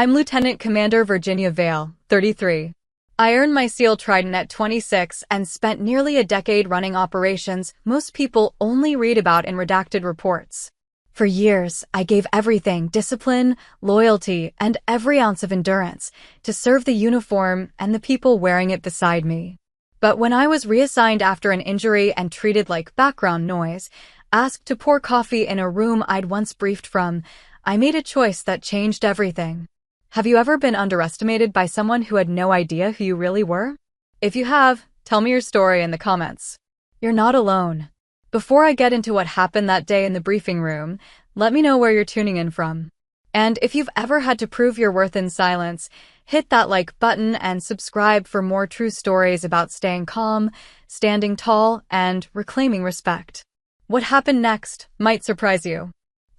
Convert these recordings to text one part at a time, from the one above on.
I'm Lieutenant Commander Virginia Vale, 33. I earned my SEAL Trident at 26 and spent nearly a decade running operations most people only read about in redacted reports. For years, I gave everything, discipline, loyalty, and every ounce of endurance, to serve the uniform and the people wearing it beside me. But when I was reassigned after an injury and treated like background noise, asked to pour coffee in a room I'd once briefed from, I made a choice that changed everything. Have you ever been underestimated by someone who had no idea who you really were? If you have, tell me your story in the comments. You're not alone. Before I get into what happened that day in the briefing room, let me know where you're tuning in from. And if you've ever had to prove your worth in silence, hit that like button and subscribe for more true stories about staying calm, standing tall, and reclaiming respect. What happened next might surprise you.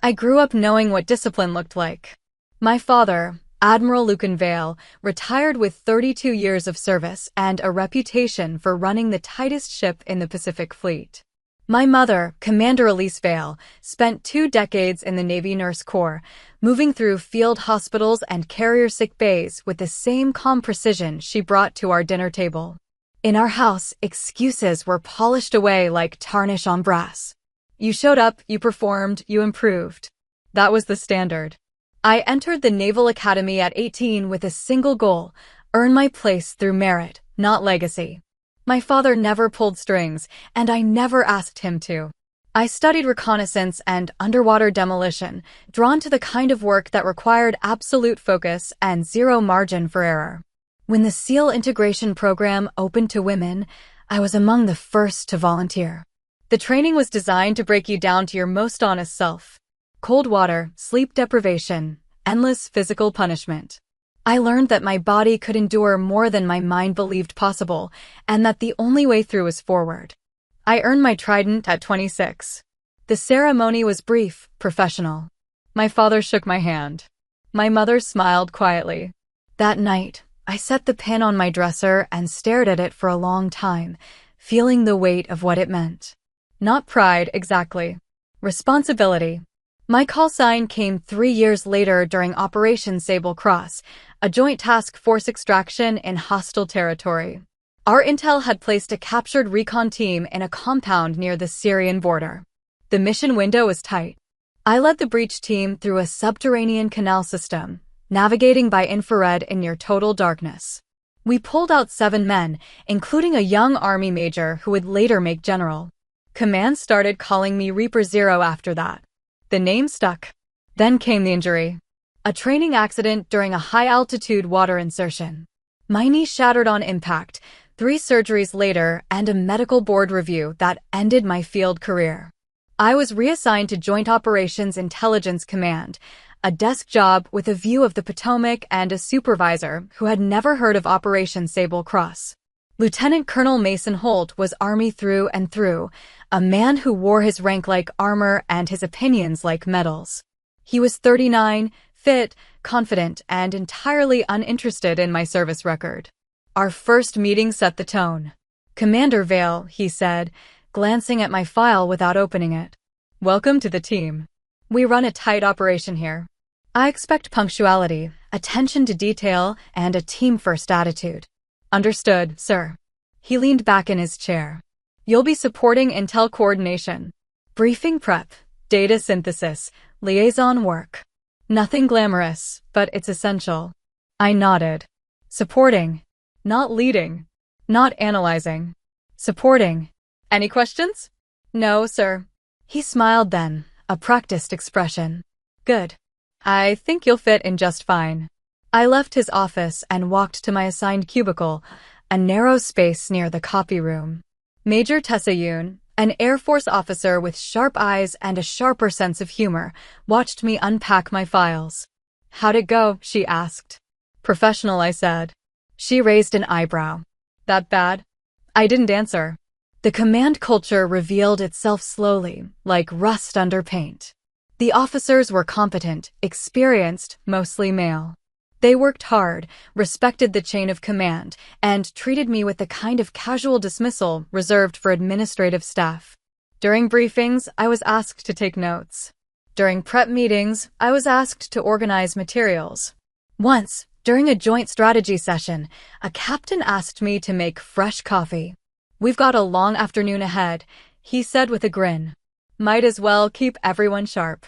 I grew up knowing what discipline looked like. My father, Admiral Lucan Vale, retired with 32 years of service and a reputation for running the tightest ship in the Pacific Fleet. My mother, Commander Elise Vale, spent 2 decades in the Navy Nurse Corps, moving through field hospitals and carrier sick bays with the same calm precision she brought to our dinner table. In our house, excuses were polished away like tarnish on brass. You showed up, you performed, you improved. That was the standard. I entered the Naval Academy at 18 with a single goal: earn my place through merit, not legacy. My father never pulled strings, and I never asked him to. I studied reconnaissance and underwater demolition, drawn to the kind of work that required absolute focus and zero margin for error. When the SEAL integration program opened to women, I was among the first to volunteer. The training was designed to break you down to your most honest self. Cold water, sleep deprivation, endless physical punishment. I learned that my body could endure more than my mind believed possible, and that the only way through was forward. I earned my Trident at 26. The ceremony was brief, professional. My father shook my hand. My mother smiled quietly. That night, I set the pin on my dresser and stared at it for a long time, feeling the weight of what it meant. Not pride, exactly. Responsibility. My call sign came 3 years later during Operation Sable Cross, a joint task force extraction in hostile territory. Our intel had placed a captured recon team in a compound near the Syrian border. The mission window was tight. I led the breach team through a subterranean canal system, navigating by infrared in near total darkness. We pulled out 7 men, including a young Army major who would later make general. Command started calling me Reaper Zero after that. The name stuck. Then came the injury. A training accident during a high-altitude water insertion. My knee shattered on impact, 3 surgeries later, and a medical board review that ended my field career. I was reassigned to Joint Operations Intelligence Command, a desk job with a view of the Potomac and a supervisor who had never heard of Operation Sable Cross. Lieutenant Colonel Mason Holt was Army through and through, a man who wore his rank like armor and his opinions like medals. He was 39, fit, confident, and entirely uninterested in my service record. Our first meeting set the tone. "Commander Vale," he said, glancing at my file without opening it. "Welcome to the team. We run a tight operation here. I expect punctuality, attention to detail, and a team-first attitude." "Understood, sir." He leaned back in his chair. "You'll be supporting intel coordination, briefing prep, data synthesis, liaison work. Nothing glamorous, but it's essential." I nodded. "Supporting. Not leading. Not analyzing. Supporting. Any questions?" "No, sir." He smiled then, a practiced expression. "Good. I think you'll fit in just fine." I left his office and walked to my assigned cubicle, a narrow space near the copy room. Major Tessa Yoon, an Air Force officer with sharp eyes and a sharper sense of humor, watched me unpack my files. "How'd it go?" she asked. "Professional," I said. She raised an eyebrow. "That bad?" I didn't answer. The command culture revealed itself slowly, like rust under paint. The officers were competent, experienced, mostly male. They worked hard, respected the chain of command, and treated me with the kind of casual dismissal reserved for administrative staff. During briefings, I was asked to take notes. During prep meetings, I was asked to organize materials. Once, during a joint strategy session, a captain asked me to make fresh coffee. "We've got a long afternoon ahead," he said with a grin. "Might as well keep everyone sharp."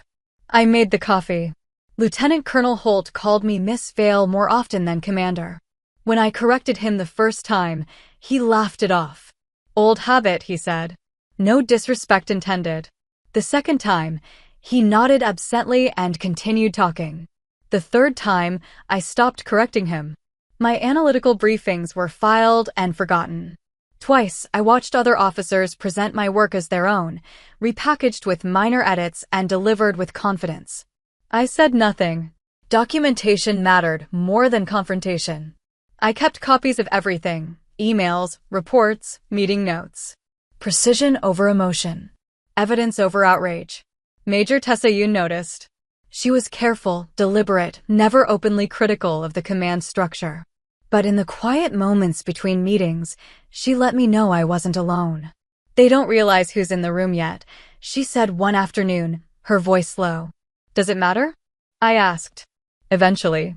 I made the coffee. Lieutenant Colonel Holt called me Miss Vale more often than Commander. When I corrected him the first time, he laughed it off. "Old habit," he said. "No disrespect intended." The second time, he nodded absently and continued talking. The third time, I stopped correcting him. My analytical briefings were filed and forgotten. Twice, I watched other officers present my work as their own, repackaged with minor edits and delivered with confidence. I said nothing. Documentation mattered more than confrontation. I kept copies of everything: emails, reports, meeting notes. Precision over emotion. Evidence over outrage. Major Tessa Yoon noticed. She was careful, deliberate, never openly critical of the command structure. But in the quiet moments between meetings, she let me know I wasn't alone. "They don't realize who's in the room yet," she said one afternoon, her voice low. "Does it matter?" I asked. Eventually.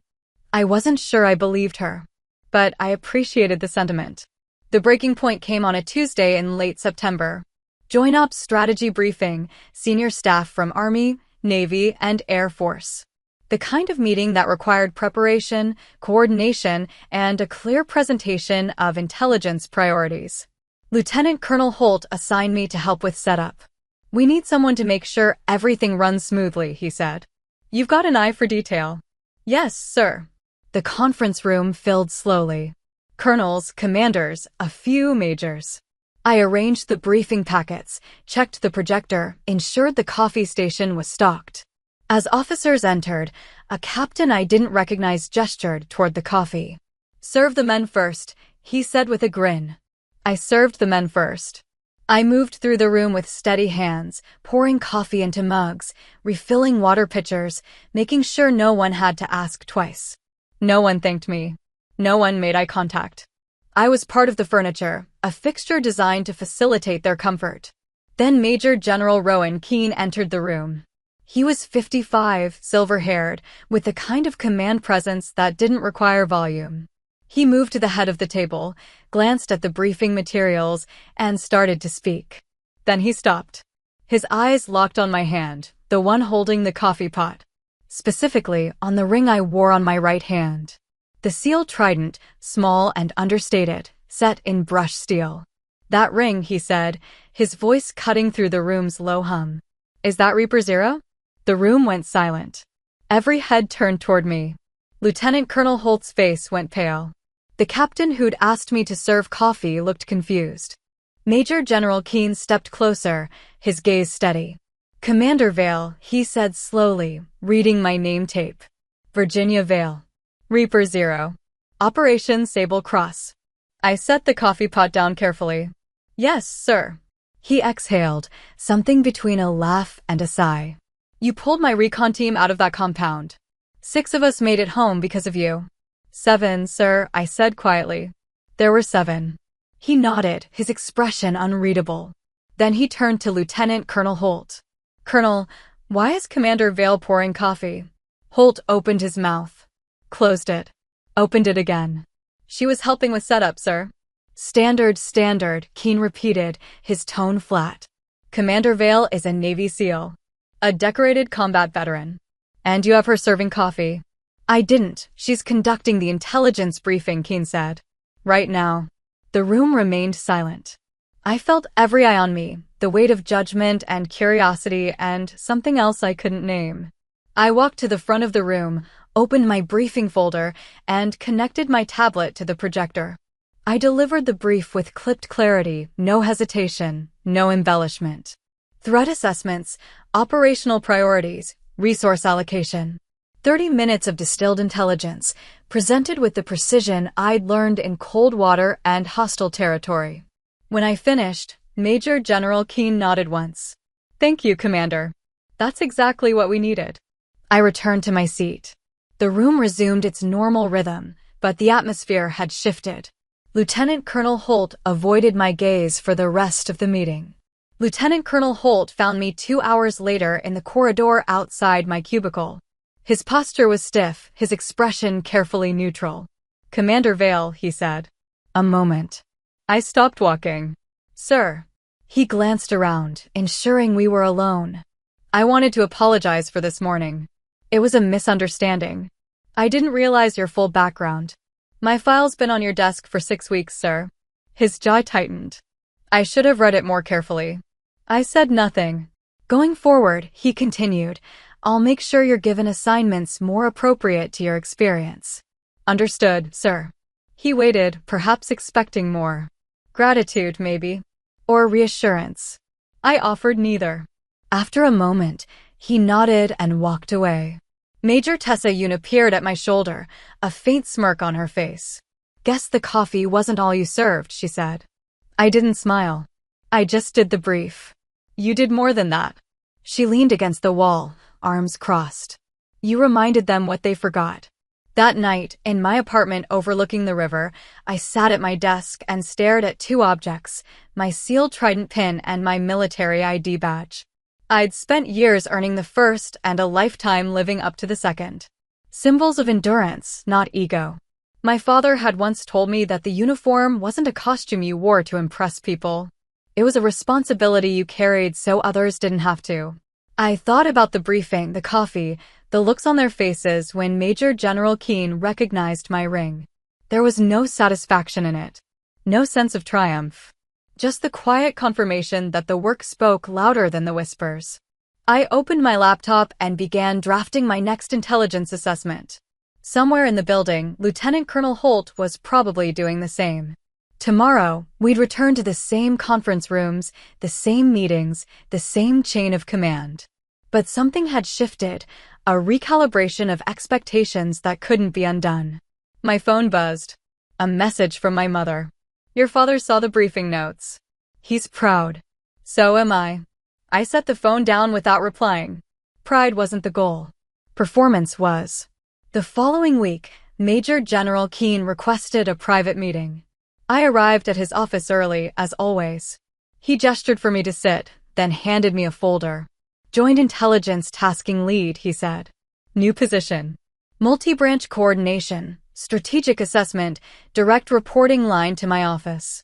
I wasn't sure I believed her, but I appreciated the sentiment. The breaking point came on a Tuesday in late September. Joint Ops Strategy Briefing, senior staff from Army, Navy, and Air Force. The kind of meeting that required preparation, coordination, and a clear presentation of intelligence priorities. Lieutenant Colonel Holt assigned me to help with setup. "We need someone to make sure everything runs smoothly," he said. "You've got an eye for detail." "Yes, sir." The conference room filled slowly. Colonels, commanders, a few majors. I arranged the briefing packets, checked the projector, ensured the coffee station was stocked. As officers entered, a captain I didn't recognize gestured toward the coffee. "Serve the men first," he said with a grin. I served the men first. I moved through the room with steady hands, pouring coffee into mugs, refilling water pitchers, making sure no one had to ask twice. No one thanked me. No one made eye contact. I was part of the furniture, a fixture designed to facilitate their comfort. Then Major General Rowan Keane entered the room. He was 55, silver-haired, with the kind of command presence that didn't require volume. He moved to the head of the table, glanced at the briefing materials, and started to speak. Then he stopped. His eyes locked on my hand, the one holding the coffee pot. Specifically, on the ring I wore on my right hand. The seal trident, small and understated, set in brushed steel. "That ring," he said, his voice cutting through the room's low hum. "Is that Reaper Zero?" The room went silent. Every head turned toward me. Lieutenant Colonel Holt's face went pale. The captain who'd asked me to serve coffee looked confused. Major General Keane stepped closer, his gaze steady. "Commander Vale," he said slowly, reading my name tape. "Virginia Vale. Reaper Zero. Operation Sable Cross." I set the coffee pot down carefully. "Yes, sir." He exhaled, something between a laugh and a sigh. "You pulled my recon team out of that compound. 6 of us made it home because of you." "7, sir," I said quietly. "There were 7. He nodded, his expression unreadable. Then he turned to Lieutenant Colonel Holt. "Colonel, why is Commander Vale pouring coffee?" Holt opened his mouth. Closed it. Opened it again. "She was helping with setup, sir." Standard, Keane repeated, his tone flat. "Commander Vale is a Navy SEAL. A decorated combat veteran. And you have her serving coffee." "I didn't. She's conducting the intelligence briefing," Keane said. "Right now." The room remained silent. I felt every eye on me, the weight of judgment and curiosity and something else I couldn't name. I walked to the front of the room, opened my briefing folder, and connected my tablet to the projector. I delivered the brief with clipped clarity, no hesitation, no embellishment. Threat assessments, operational priorities, resource allocation. 30 minutes of distilled intelligence, presented with the precision I'd learned in cold water and hostile territory. When I finished, Major General Keane nodded once. "Thank you, Commander. That's exactly what we needed." I returned to my seat. The room resumed its normal rhythm, but the atmosphere had shifted. Lieutenant Colonel Holt avoided my gaze for the rest of the meeting. Lieutenant Colonel Holt found me 2 hours later in the corridor outside my cubicle. His posture was stiff, his expression carefully neutral. "Commander Vale," he said. A moment. I stopped walking. "Sir." He glanced around, ensuring we were alone. "I wanted to apologize for this morning. It was a misunderstanding. I didn't realize your full background. My file's been on your desk for 6 weeks, sir." His jaw tightened. "I should have read it more carefully." I said nothing. "Going forward," he continued, "I'll make sure you're given assignments more appropriate to your experience." "Understood, sir." He waited, perhaps expecting more. Gratitude, maybe. Or reassurance. I offered neither. After a moment, he nodded and walked away. Major Tessa Yoon appeared at my shoulder, a faint smirk on her face. "Guess the coffee wasn't all you served," she said. I didn't smile. "I just did the brief." "You did more than that." She leaned against the wall, arms crossed. "You reminded them what they forgot." That night, in my apartment overlooking the river, I sat at my desk and stared at 2 objects, my sealed trident pin and my military ID badge. I'd spent years earning the first and a lifetime living up to the second. Symbols of endurance, not ego. My father had once told me that the uniform wasn't a costume you wore to impress people. It was a responsibility you carried so others didn't have to. I thought about the briefing, the coffee, the looks on their faces when Major General Keane recognized my ring. There was no satisfaction in it. No sense of triumph. Just the quiet confirmation that the work spoke louder than the whispers. I opened my laptop and began drafting my next intelligence assessment. Somewhere in the building, Lieutenant Colonel Holt was probably doing the same. Tomorrow, we'd return to the same conference rooms, the same meetings, the same chain of command. But something had shifted, a recalibration of expectations that couldn't be undone. My phone buzzed. A message from my mother. "Your father saw the briefing notes. He's proud. So am I." I set the phone down without replying. Pride wasn't the goal. Performance was. The following week, Major General Keane requested a private meeting. I arrived at his office early, as always. He gestured for me to sit, then handed me a folder. "Joint Intelligence Tasking Lead," he said. "New position. Multi-branch coordination, strategic assessment, direct reporting line to my office.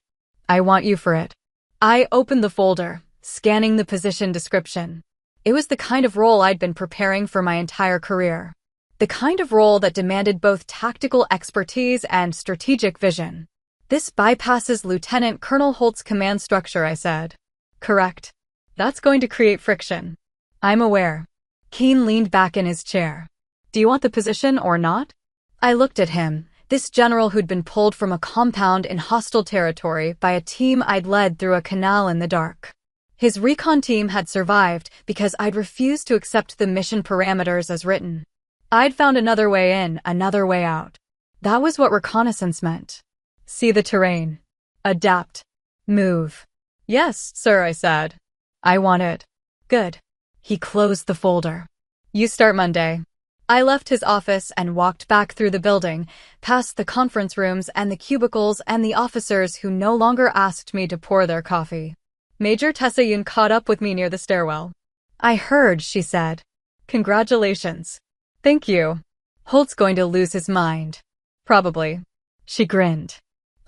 I want you for it." I opened the folder, scanning the position description. It was the kind of role I'd been preparing for my entire career. The kind of role that demanded both tactical expertise and strategic vision. "This bypasses Lieutenant Colonel Holt's command structure," I said. "Correct. That's going to create friction." "I'm aware." Keane leaned back in his chair. "Do you want the position or not?" I looked at him, this general who'd been pulled from a compound in hostile territory by a team I'd led through a canal in the dark. His recon team had survived because I'd refused to accept the mission parameters as written. I'd found another way in, another way out. That was what reconnaissance meant. See the terrain. Adapt. Move. "Yes, sir," I said. "I want it." "Good." He closed the folder. "You start Monday." I left his office and walked back through the building, past the conference rooms and the cubicles and the officers who no longer asked me to pour their coffee. Major Tessa Yoon caught up with me near the stairwell. "I heard," she said. "Congratulations." "Thank you." "Holt's going to lose his mind." "Probably." She grinned.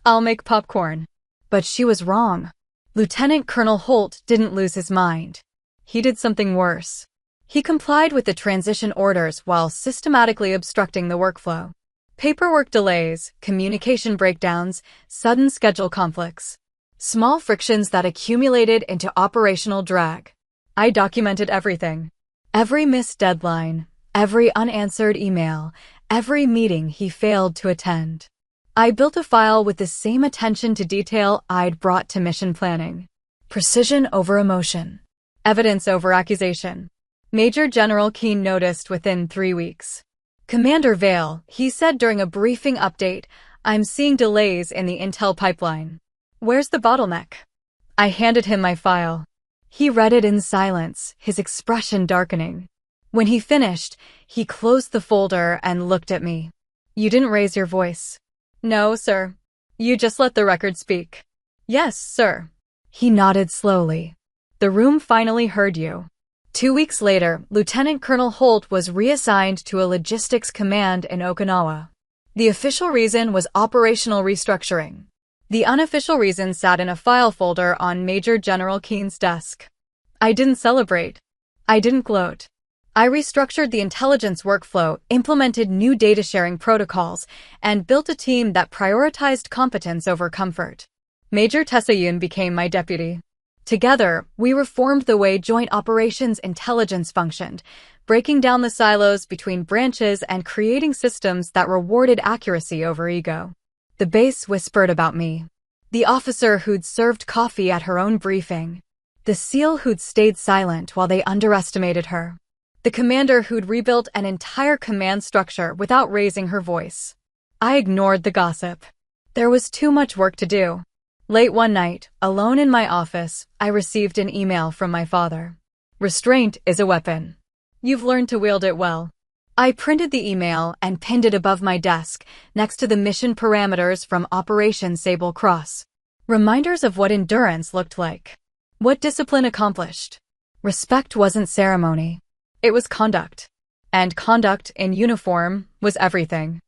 "I'll make popcorn." But she was wrong. Lieutenant Colonel Holt didn't lose his mind. He did something worse. He complied with the transition orders while systematically obstructing the workflow. Paperwork delays, communication breakdowns, sudden schedule conflicts. Small frictions that accumulated into operational drag. I documented everything. Every missed deadline, every unanswered email, every meeting he failed to attend. I built a file with the same attention to detail I'd brought to mission planning. Precision over emotion. Evidence over accusation. Major General Keane noticed within 3 weeks. "Commander Vale," he said during a briefing update, "I'm seeing delays in the intel pipeline. Where's the bottleneck?" I handed him my file. He read it in silence, his expression darkening. When he finished, he closed the folder and looked at me. "You didn't raise your voice." "No, sir. You just let the record speak." "Yes, sir." He nodded slowly. "The room finally heard you." 2 weeks later, Lieutenant Colonel Holt was reassigned to a logistics command in Okinawa. The official reason was operational restructuring. The unofficial reason sat in a file folder on Major General Keen's desk. I didn't celebrate. I didn't gloat. I restructured the intelligence workflow, implemented new data-sharing protocols, and built a team that prioritized competence over comfort. Major Tessayun became my deputy. Together, we reformed the way Joint Operations Intelligence functioned, breaking down the silos between branches and creating systems that rewarded accuracy over ego. The base whispered about me. The officer who'd served coffee at her own briefing. The SEAL who'd stayed silent while they underestimated her. The commander who'd rebuilt an entire command structure without raising her voice. I ignored the gossip. There was too much work to do. Late one night, alone in my office, I received an email from my father. Restraint is a weapon. You've learned to wield it well. I printed the email and pinned it above my desk, next to the mission parameters from Operation Sable Cross. Reminders of what endurance looked like. What discipline accomplished. Respect wasn't ceremony. It was conduct. And conduct, in uniform, was everything.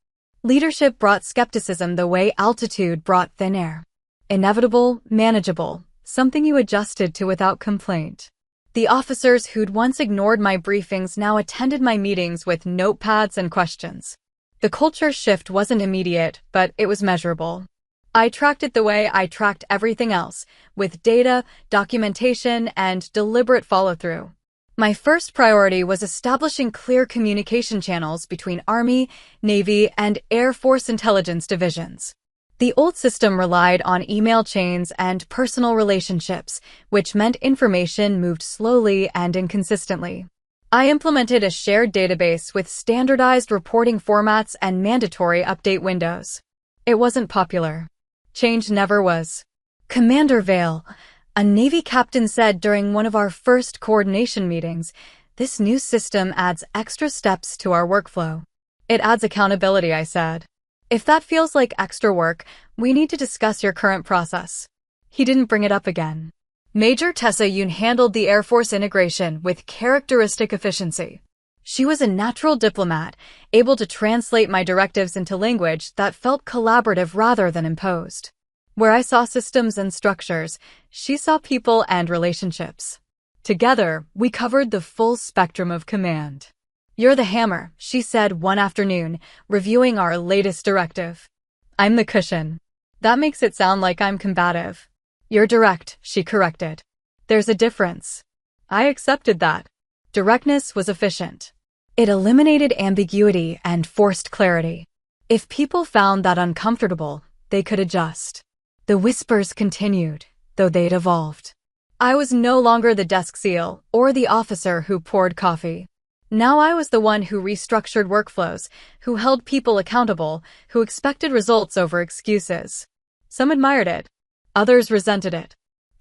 Leadership brought skepticism the way altitude brought thin air. Inevitable, manageable, something you adjusted to without complaint. The officers who'd once ignored my briefings now attended my meetings with notepads and questions. The culture shift wasn't immediate, but it was measurable. I tracked it the way I tracked everything else, with data, documentation, and deliberate follow-through. My first priority was establishing clear communication channels between Army, Navy, and Air Force intelligence divisions. The old system relied on email chains and personal relationships, which meant information moved slowly and inconsistently. I implemented a shared database with standardized reporting formats and mandatory update windows. It wasn't popular. Change never was. Commander Vale, a Navy captain, said during one of our first coordination meetings, "This new system adds extra steps to our workflow." It adds accountability, I said. If that feels like extra work, we need to discuss your current process. He didn't bring it up again. Major Tessayun handled the Air Force integration with characteristic efficiency. She was a natural diplomat, able to translate my directives into language that felt collaborative rather than imposed. Where I saw systems and structures, she saw people and relationships. Together, we covered the full spectrum of command. "You're the hammer," she said one afternoon, reviewing our latest directive. "I'm the cushion." That makes it sound like I'm combative. "You're direct," she corrected. "There's a difference." I accepted that. Directness was efficient. It eliminated ambiguity and forced clarity. If people found that uncomfortable, they could adjust. The whispers continued, though they'd evolved. I was no longer the desk SEAL or the officer who poured coffee. Now I was the one who restructured workflows, who held people accountable, who expected results over excuses. Some admired it. Others resented it.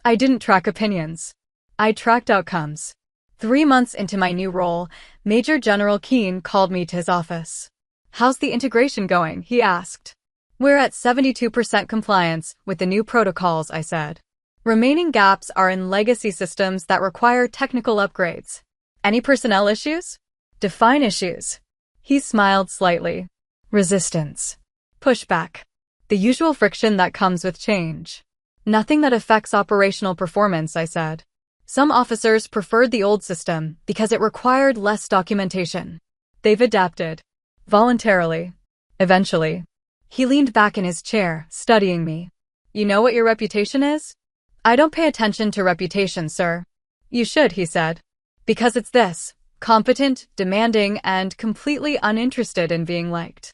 I didn't track opinions. I tracked outcomes. 3 months into my new role, Major General Keen called me to his office. "How's the integration going?" he asked. "We're at 72% compliance with the new protocols," I said. "Remaining gaps are in legacy systems that require technical upgrades. Any personnel issues?" "Define issues." He smiled slightly. "Resistance. Pushback. The usual friction that comes with change." "Nothing that affects operational performance," I said. "Some officers preferred the old system because it required less documentation. They've adapted. Voluntarily. Eventually." He leaned back in his chair, studying me. "You know what your reputation is?" "I don't pay attention to reputation, sir." "You should," he said. "Because it's this: competent, demanding, and completely uninterested in being liked."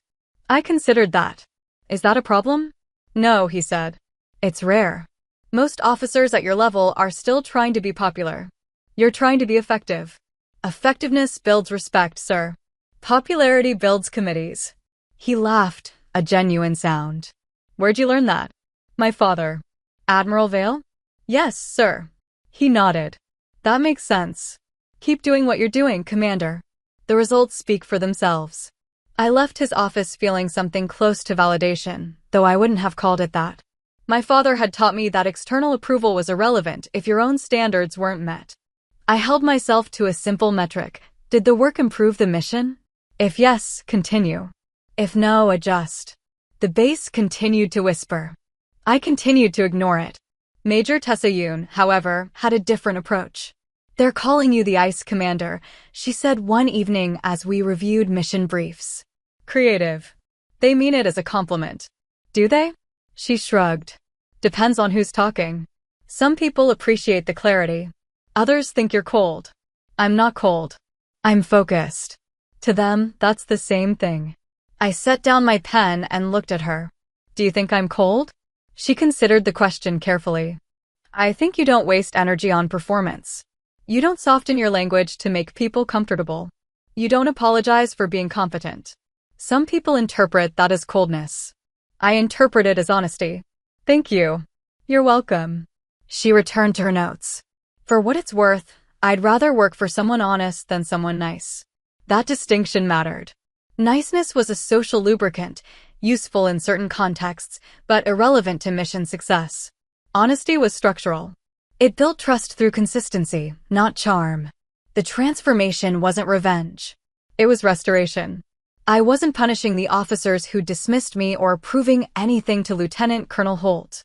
I considered that. "Is that a problem?" "No," he said. "It's rare. Most officers at your level are still trying to be popular. You're trying to be effective. Effectiveness builds respect, sir. Popularity builds committees." He laughed, a genuine sound. "Where'd you learn that?" "My father." "Admiral Vale?" "Yes, sir." He nodded. "That makes sense. Keep doing what you're doing, Commander. The results speak for themselves." I left his office feeling something close to validation, though I wouldn't have called it that. My father had taught me that external approval was irrelevant if your own standards weren't met. I held myself to a simple metric. Did the work improve the mission? If yes, continue. If no, adjust. The base continued to whisper. I continued to ignore it. Major Tessa-Yoon, however, had a different approach. They're calling you the Ice Commander, she said one evening as we reviewed mission briefs. Creative. They mean it as a compliment. Do they? She shrugged. Depends on who's talking. Some people appreciate the clarity. Others think you're cold. I'm not cold. I'm focused. To them, that's the same thing. I set down my pen and looked at her. Do you think I'm cold? She considered the question carefully. I think you don't waste energy on performance. You don't soften your language to make people comfortable. You don't apologize for being competent. Some people interpret that as coldness. I interpret it as honesty. Thank you. You're welcome. She returned to her notes. For what it's worth, I'd rather work for someone honest than someone nice. That distinction mattered. Niceness was a social lubricant, useful in certain contexts, but irrelevant to mission success. Honesty was structural. It built trust through consistency, not charm. The transformation wasn't revenge. It was restoration. I wasn't punishing the officers who dismissed me or proving anything to Lieutenant Colonel Holt.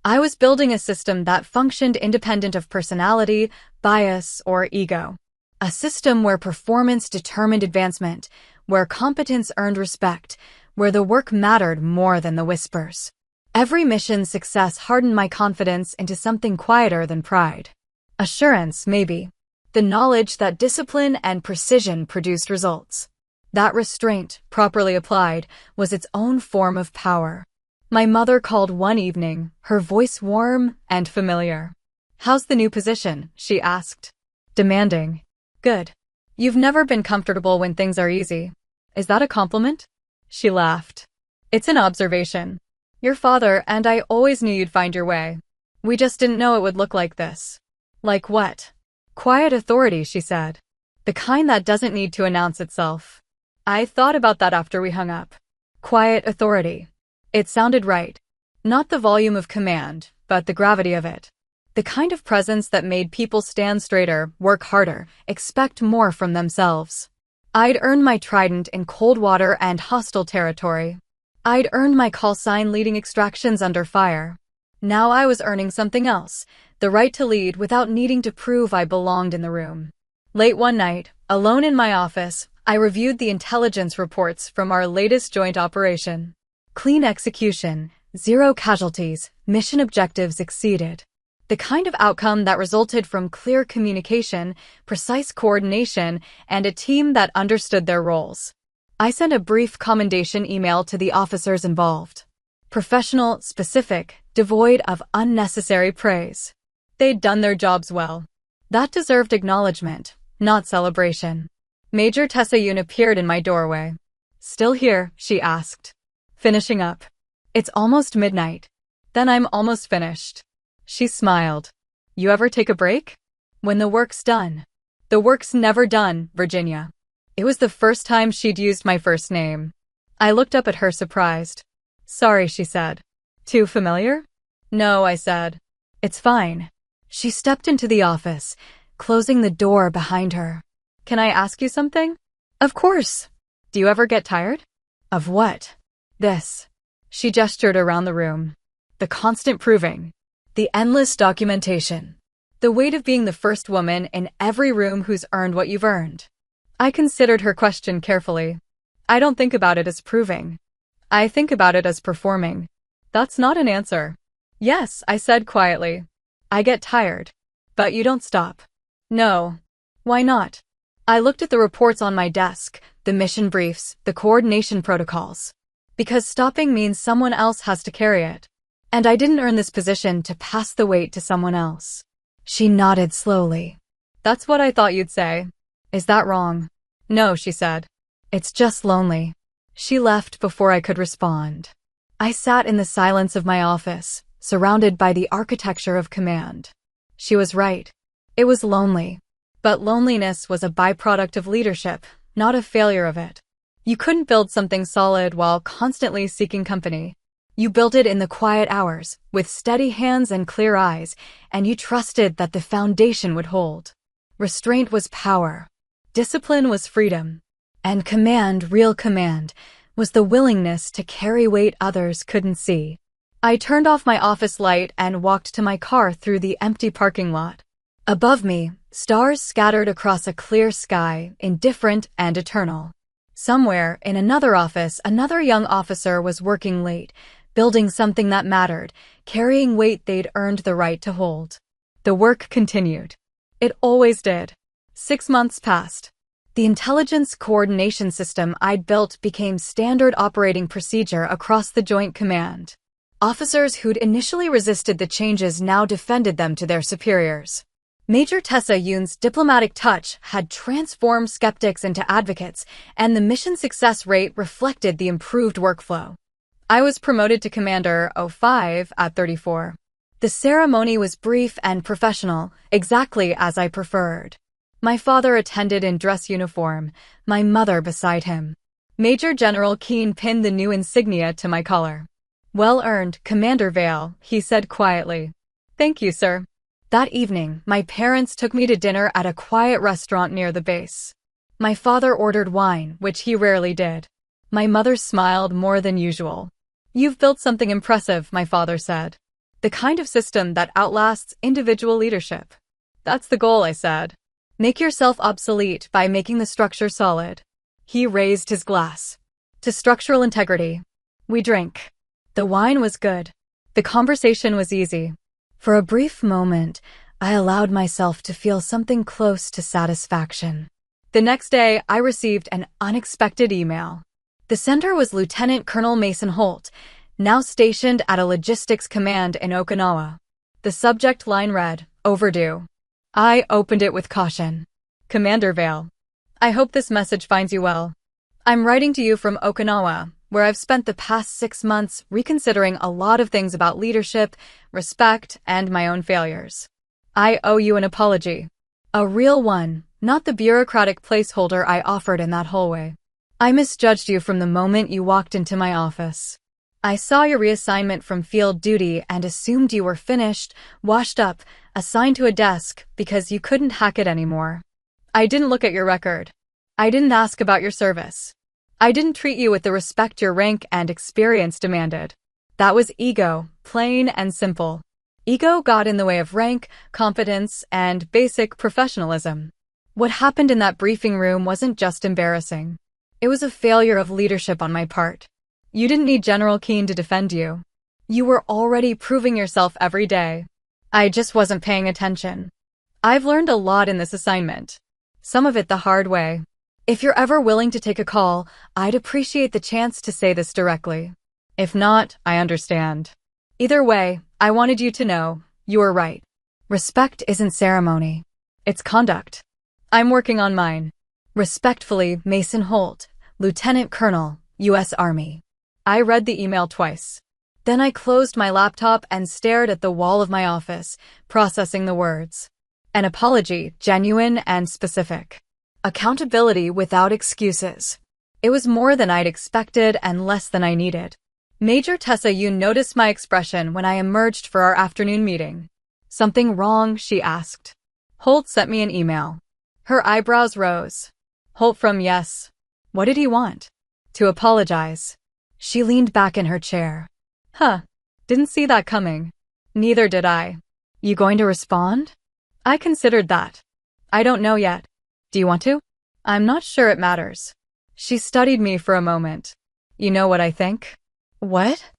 I was building a system that functioned independent of personality, bias, or ego. A system where performance determined advancement, where competence earned respect, where the work mattered more than the whispers. Every mission's success hardened my confidence into something quieter than pride. Assurance, maybe. The knowledge that discipline and precision produced results. That restraint, properly applied, was its own form of power. My mother called one evening, her voice warm and familiar. How's the new position? She asked. Demanding. Good. You've never been comfortable when things are easy. Is that a compliment? She laughed. It's an observation. Your father and I always knew you'd find your way. We just didn't know it would look like this. Like what? Quiet authority, she said. The kind that doesn't need to announce itself. I thought about that after we hung up. Quiet authority. It sounded right. Not the volume of command, but the gravity of it. The kind of presence that made people stand straighter, work harder, expect more from themselves. I'd earned my trident in cold water and hostile territory. I'd earned my call sign leading extractions under fire. Now I was earning something else, the right to lead without needing to prove I belonged in the room. Late one night, alone in my office, I reviewed the intelligence reports from our latest joint operation. Clean execution, 0 casualties, mission objectives exceeded. The kind of outcome that resulted from clear communication, precise coordination, and a team that understood their roles. I sent a brief commendation email to the officers involved. Professional, specific, devoid of unnecessary praise. They'd done their jobs well. That deserved acknowledgement, not celebration. Major Tessa-Yoon appeared in my doorway. Still here? She asked. Finishing up. It's almost midnight. Then I'm almost finished. She smiled. You ever take a break? When the work's done. The work's never done, Virginia. It was the first time she'd used my first name. I looked up at her surprised. Sorry, she said. Too familiar? No, I said. It's fine. She stepped into the office, closing the door behind her. Can I ask you something? Of course. Do you ever get tired? Of what? This. She gestured around the room. The constant proving. The endless documentation. The weight of being the first woman in every room who's earned what you've earned. I considered her question carefully. I don't think about it as proving. I think about it as performing. That's not an answer. Yes, I said quietly. I get tired. But you don't stop. No. Why not? I looked at the reports on my desk, the mission briefs, the coordination protocols. Because stopping means someone else has to carry it. And I didn't earn this position to pass the weight to someone else. She nodded slowly. That's what I thought you'd say. Is that wrong? No, she said. It's just lonely. She left before I could respond. I sat in the silence of my office, surrounded by the architecture of command. She was right. It was lonely. But loneliness was a byproduct of leadership, not a failure of it. You couldn't build something solid while constantly seeking company. You built it in the quiet hours, with steady hands and clear eyes, and you trusted that the foundation would hold. Restraint was power. Discipline was freedom. And command, real command, was the willingness to carry weight others couldn't see. I turned off my office light and walked to my car through the empty parking lot. Above me, stars scattered across a clear sky, indifferent and eternal. Somewhere, in another office, another young officer was working late, building something that mattered, carrying weight they'd earned the right to hold. The work continued. It always did. 6 months passed. The intelligence coordination system I'd built became standard operating procedure across the Joint Command. Officers who'd initially resisted the changes now defended them to their superiors. Major Tessa Yoon's diplomatic touch had transformed skeptics into advocates, and the mission success rate reflected the improved workflow. I was promoted to Commander 05 at 34. The ceremony was brief and professional, exactly as I preferred. My father attended in dress uniform, my mother beside him. Major General Keane pinned the new insignia to my collar. "Well earned, Commander Vale," he said quietly. "Thank you, sir." That evening, my parents took me to dinner at a quiet restaurant near the base. My father ordered wine, which he rarely did. My mother smiled more than usual. "You've built something impressive," my father said. "The kind of system that outlasts individual leadership." "That's the goal," I said. "Make yourself obsolete by making the structure solid." He raised his glass. "To structural integrity." We drank. The wine was good. The conversation was easy. For a brief moment, I allowed myself to feel something close to satisfaction. The next day, I received an unexpected email. The sender was Lieutenant Colonel Mason Holt, now stationed at a logistics command in Okinawa. The subject line read, "Overdue." I opened it with caution. "Commander Vale, I hope this message finds you well. I'm writing to you from Okinawa, where I've spent the past 6 months reconsidering a lot of things about leadership, respect, and my own failures. I owe you an apology. A real one, not the bureaucratic placeholder I offered in that hallway. I misjudged you from the moment you walked into my office. I saw your reassignment from field duty and assumed you were finished, washed up, assigned to a desk because you couldn't hack it anymore. I didn't look at your record. I didn't ask about your service. I didn't treat you with the respect your rank and experience demanded. That was ego, plain and simple. Ego got in the way of rank, competence, and basic professionalism. What happened in that briefing room wasn't just embarrassing. It was a failure of leadership on my part. You didn't need General Keane to defend you. You were already proving yourself every day. I just wasn't paying attention. I've learned a lot in this assignment. Some of it the hard way. If you're ever willing to take a call, I'd appreciate the chance to say this directly. If not, I understand. Either way, I wanted you to know, you were right. Respect isn't ceremony. It's conduct. I'm working on mine. Respectfully, Mason Holt, Lieutenant Colonel, U.S. Army. I read the email twice. Then I closed my laptop and stared at the wall of my office, processing the words. An apology, genuine and specific. Accountability without excuses. It was more than I'd expected and less than I needed. Major Tessa Yoon noticed my expression when I emerged for our afternoon meeting. "Something wrong?" she asked. Holt sent me an email. Her eyebrows rose. Holt from yes. What did he want? To apologize. She leaned back in her chair. Huh. Didn't see that coming. Neither did I. You going to respond? I considered that. I don't know yet. Do you want to? I'm not sure it matters. She studied me for a moment. You know what I think? What?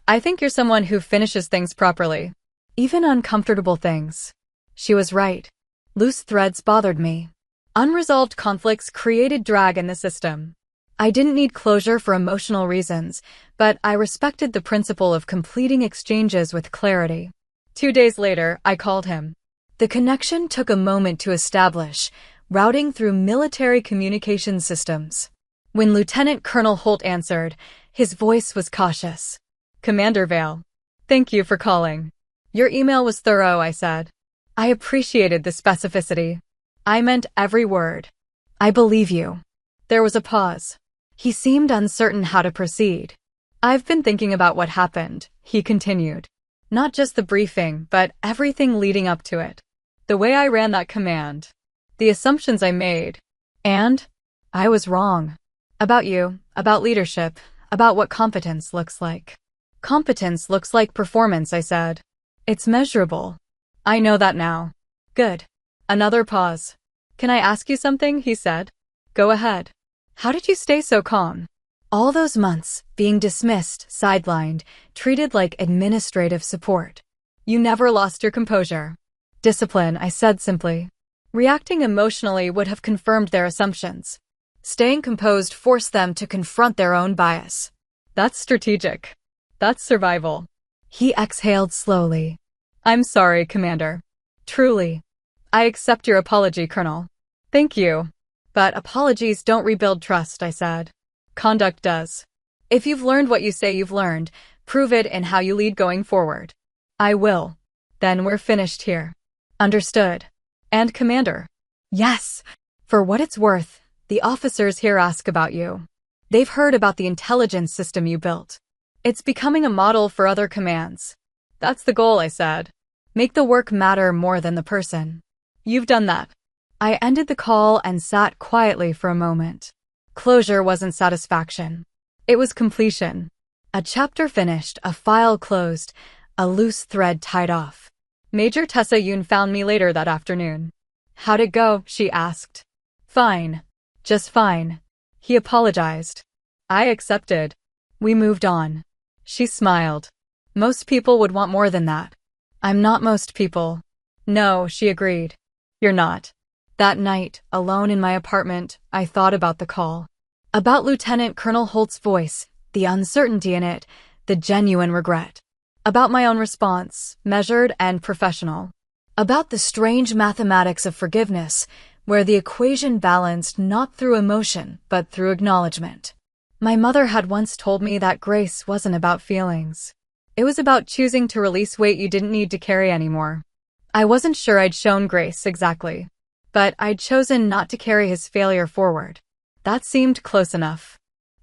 I think you're someone who finishes things properly. Even uncomfortable things. She was right. Loose threads bothered me. Unresolved conflicts created drag in the system. I didn't need closure for emotional reasons, but I respected the principle of completing exchanges with clarity. 2 days later, I called him. The connection took a moment to establish, routing through military communication systems. When Lieutenant Colonel Holt answered, his voice was cautious. "Commander Vale, thank you for calling. Your email was thorough," I said. I appreciated the specificity. I meant every word. "I believe you." There was a pause. He seemed uncertain how to proceed. "I've been thinking about what happened," he continued. "Not just the briefing, but everything leading up to it. The way I ran that command. the assumptions I made. And I was wrong. About you, about leadership, about what competence looks like. Competence looks like performance, I said. It's measurable. I know that now. Good. Another pause. Can I ask you something? He said. Go ahead. How did you stay so calm? All those months, being dismissed, sidelined, treated like administrative support. You never lost your composure. Discipline, I said simply. Reacting emotionally would have confirmed their assumptions. Staying composed forced them to confront their own bias. That's strategic. That's survival. He exhaled slowly. I'm sorry, Commander. Truly. I accept your apology, Colonel. Thank you. But apologies don't rebuild trust, I said. Conduct does. If you've learned what you say you've learned, prove it in how you lead going forward. I will. Then we're finished here. Understood. And Commander. Yes. For what it's worth, the officers here ask about you. They've heard about the intelligence system you built. It's becoming a model for other commands. That's the goal, I said. Make the work matter more than the person. You've done that. I ended the call and sat quietly for a moment. Closure wasn't satisfaction. It was completion. A chapter finished, a file closed, a loose thread tied off. Major Tessa Yoon found me later that afternoon. How'd it go? She asked. Fine. Just fine. He apologized. I accepted. We moved on. She smiled. Most people would want more than that. I'm not most people. No, she agreed. You're not. That night, alone in my apartment, I thought about the call. About Lieutenant Colonel Holt's voice, the uncertainty in it, the genuine regret. About my own response, measured and professional. About the strange mathematics of forgiveness, where the equation balanced not through emotion, but through acknowledgement. My mother had once told me that grace wasn't about feelings. It was about choosing to release weight you didn't need to carry anymore. I wasn't sure I'd shown grace exactly. But I'd chosen not to carry his failure forward. That seemed close enough.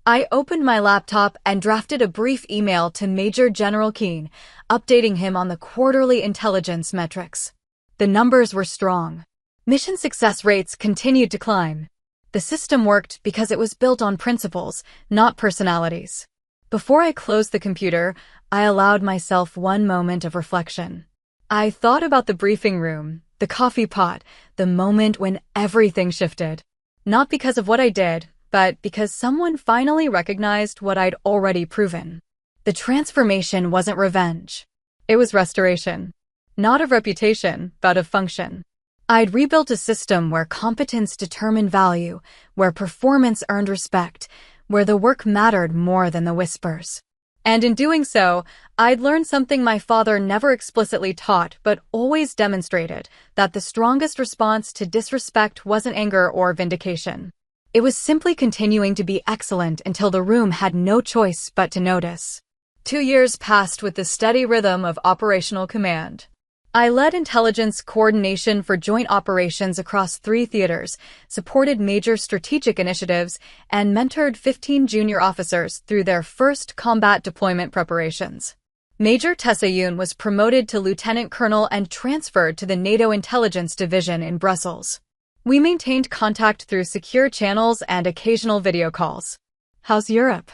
I opened my laptop and drafted a brief email to Major General Keane, updating him on the quarterly intelligence metrics. The numbers were strong. Mission success rates continued to climb. The system worked because it was built on principles, not personalities. Before I closed the computer, I allowed myself one moment of reflection. I thought about the briefing room, the coffee pot, the moment when everything shifted. Not because of what I did, but because someone finally recognized what I'd already proven. The transformation wasn't revenge. It was restoration. Not of reputation, but of function. I'd rebuilt a system where competence determined value, where performance earned respect, where the work mattered more than the whispers. And in doing so, I'd learned something my father never explicitly taught but always demonstrated, that the strongest response to disrespect wasn't anger or vindication. It was simply continuing to be excellent until the room had no choice but to notice. 2 years passed with the steady rhythm of operational command. I led intelligence coordination for joint operations across 3 theaters, supported major strategic initiatives, and mentored 15 junior officers through their first combat deployment preparations. Major Tessa Yoon was promoted to lieutenant colonel and transferred to the NATO Intelligence Division in Brussels. We maintained contact through secure channels and occasional video calls. How's Europe?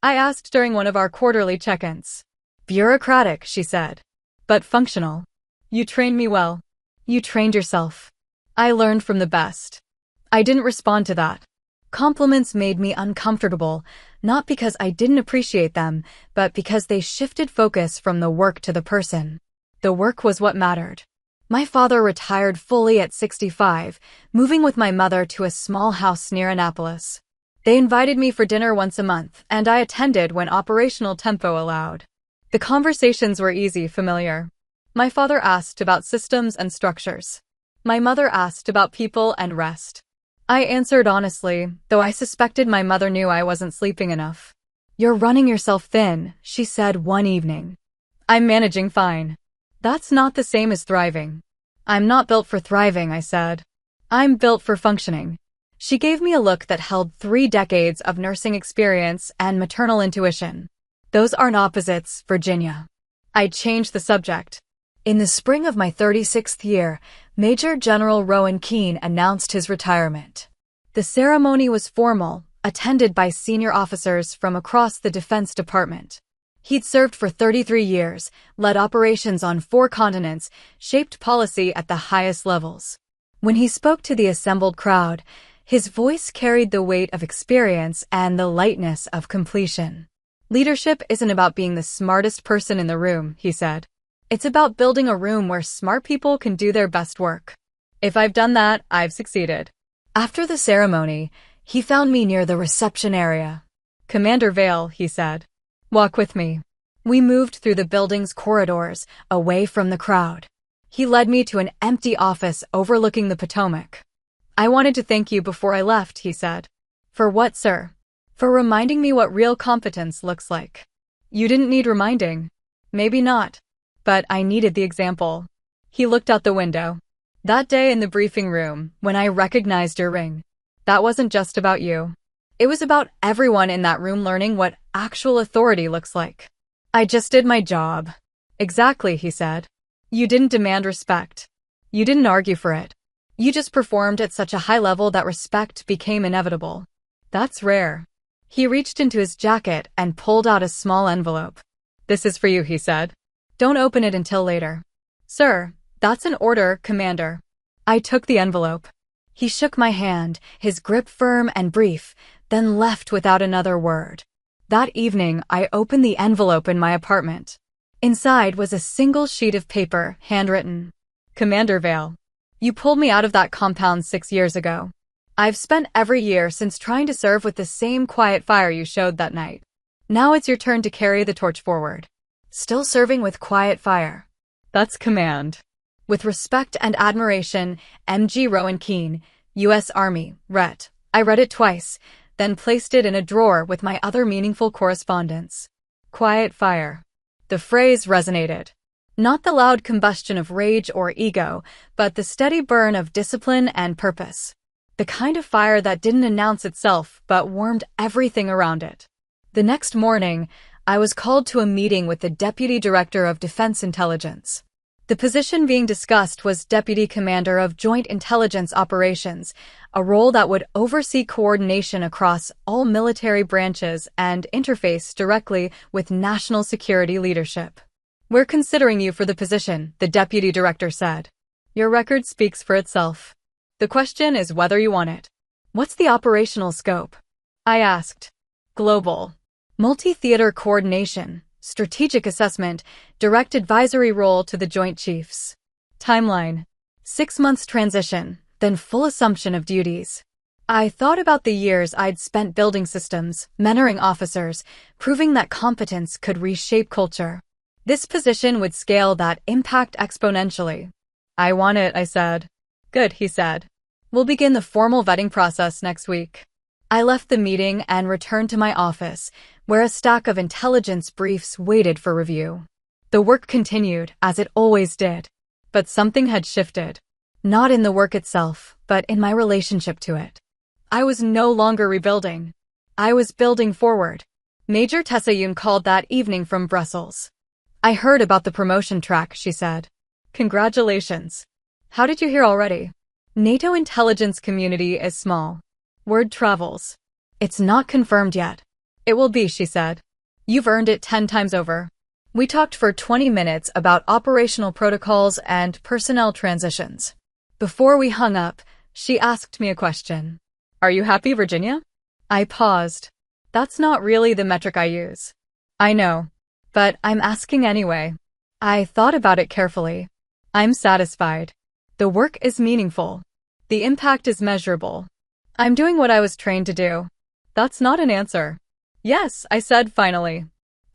I asked during one of our quarterly check-ins. Bureaucratic, she said. But functional. You trained me well. You trained yourself. I learned from the best. I didn't respond to that. Compliments made me uncomfortable, not because I didn't appreciate them, but because they shifted focus from the work to the person. The work was what mattered. My father retired fully at 65, moving with my mother to a small house near Annapolis. They invited me for dinner once a month, and I attended when operational tempo allowed. The conversations were easy, familiar. My father asked about systems and structures. My mother asked about people and rest. I answered honestly, though I suspected my mother knew I wasn't sleeping enough. You're running yourself thin, she said one evening. I'm managing fine. That's not the same as thriving. I'm not built for thriving, I said. I'm built for functioning. She gave me a look that held 3 decades of nursing experience and maternal intuition. Those aren't opposites, Virginia. I changed the subject. In the spring of my 36th year, Major General Rowan Keane announced his retirement. The ceremony was formal, attended by senior officers from across the Defense Department. He'd served for 33 years, led operations on 4 continents, shaped policy at the highest levels. When he spoke to the assembled crowd, his voice carried the weight of experience and the lightness of completion. Leadership isn't about being the smartest person in the room, he said. It's about building a room where smart people can do their best work. If I've done that, I've succeeded. After the ceremony, he found me near the reception area. Commander Vale, he said. Walk with me. We moved through the building's corridors, away from the crowd. He led me to an empty office overlooking the Potomac. I wanted to thank you before I left, he said. For what, sir? For reminding me what real competence looks like. You didn't need reminding. Maybe not. But I needed the example. He looked out the window. That day in the briefing room, when I recognized your ring, that wasn't just about you. It was about everyone in that room learning what actual authority looks like. I just did my job. Exactly, he said. You didn't demand respect. You didn't argue for it. You just performed at such a high level that respect became inevitable. That's rare. He reached into his jacket and pulled out a small envelope. This is for you, he said. Don't open it until later. Sir, that's an order, Commander. I took the envelope. He shook my hand, his grip firm and brief, then left without another word. That evening, I opened the envelope in my apartment. Inside was a single sheet of paper, handwritten. Commander Vale, you pulled me out of that compound 6 years ago. I've spent every year since trying to serve with the same quiet fire you showed that night. Now it's your turn to carry the torch forward. Still serving with quiet fire. That's command. With respect and admiration, M.G. Rowan Keane, U.S. Army, Ret. I read it twice, then placed it in a drawer with my other meaningful correspondence. Quiet fire. The phrase resonated. Not the loud combustion of rage or ego, but the steady burn of discipline and purpose. The kind of fire that didn't announce itself, but warmed everything around it. The next morning, I was called to a meeting with the Deputy Director of Defense Intelligence. The position being discussed was Deputy Commander of Joint Intelligence Operations, a role that would oversee coordination across all military branches and interface directly with national security leadership. We're considering you for the position, the Deputy Director said. Your record speaks for itself. The question is whether you want it. What's the operational scope? I asked. Global. Multi-theater coordination, strategic assessment, direct advisory role to the Joint Chiefs. Timeline. 6 months transition, then full assumption of duties. I thought about the years I'd spent building systems, mentoring officers, proving that competence could reshape culture. This position would scale that impact exponentially. I want it, I said. Good, he said. We'll begin the formal vetting process next week. I left the meeting and returned to my office, where a stack of intelligence briefs waited for review. The work continued, as it always did. But something had shifted. Not in the work itself, but in my relationship to it. I was no longer rebuilding. I was building forward. Major Tessayun called that evening from Brussels. I heard about the promotion track, she said. Congratulations. How did you hear already? NATO intelligence community is small. Word travels. It's not confirmed yet. It will be, she said. You've earned it 10 times over. We talked for 20 minutes about operational protocols and personnel transitions. Before we hung up, she asked me a question. Are you happy, Virginia? I paused. That's not really the metric I use. I know. But I'm asking anyway. I thought about it carefully. I'm satisfied. The work is meaningful. The impact is measurable. I'm doing what I was trained to do. That's not an answer. Yes, I said finally.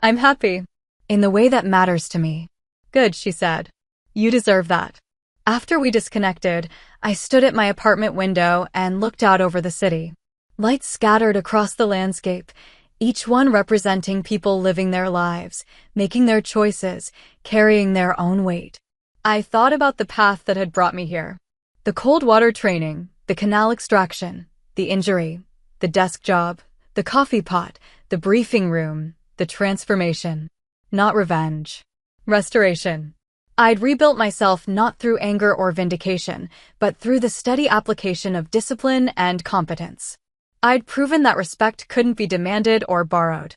I'm happy. In the way that matters to me. Good, she said. You deserve that. After we disconnected, I stood at my apartment window and looked out over the city. Lights scattered across the landscape, each one representing people living their lives, making their choices, carrying their own weight. I thought about the path that had brought me here. The cold water training, the canal extraction, the injury, the desk job, the coffee pot, the briefing room, the transformation. Not revenge. Restoration. I'd rebuilt myself not through anger or vindication, but through the steady application of discipline and competence. I'd proven that respect couldn't be demanded or borrowed.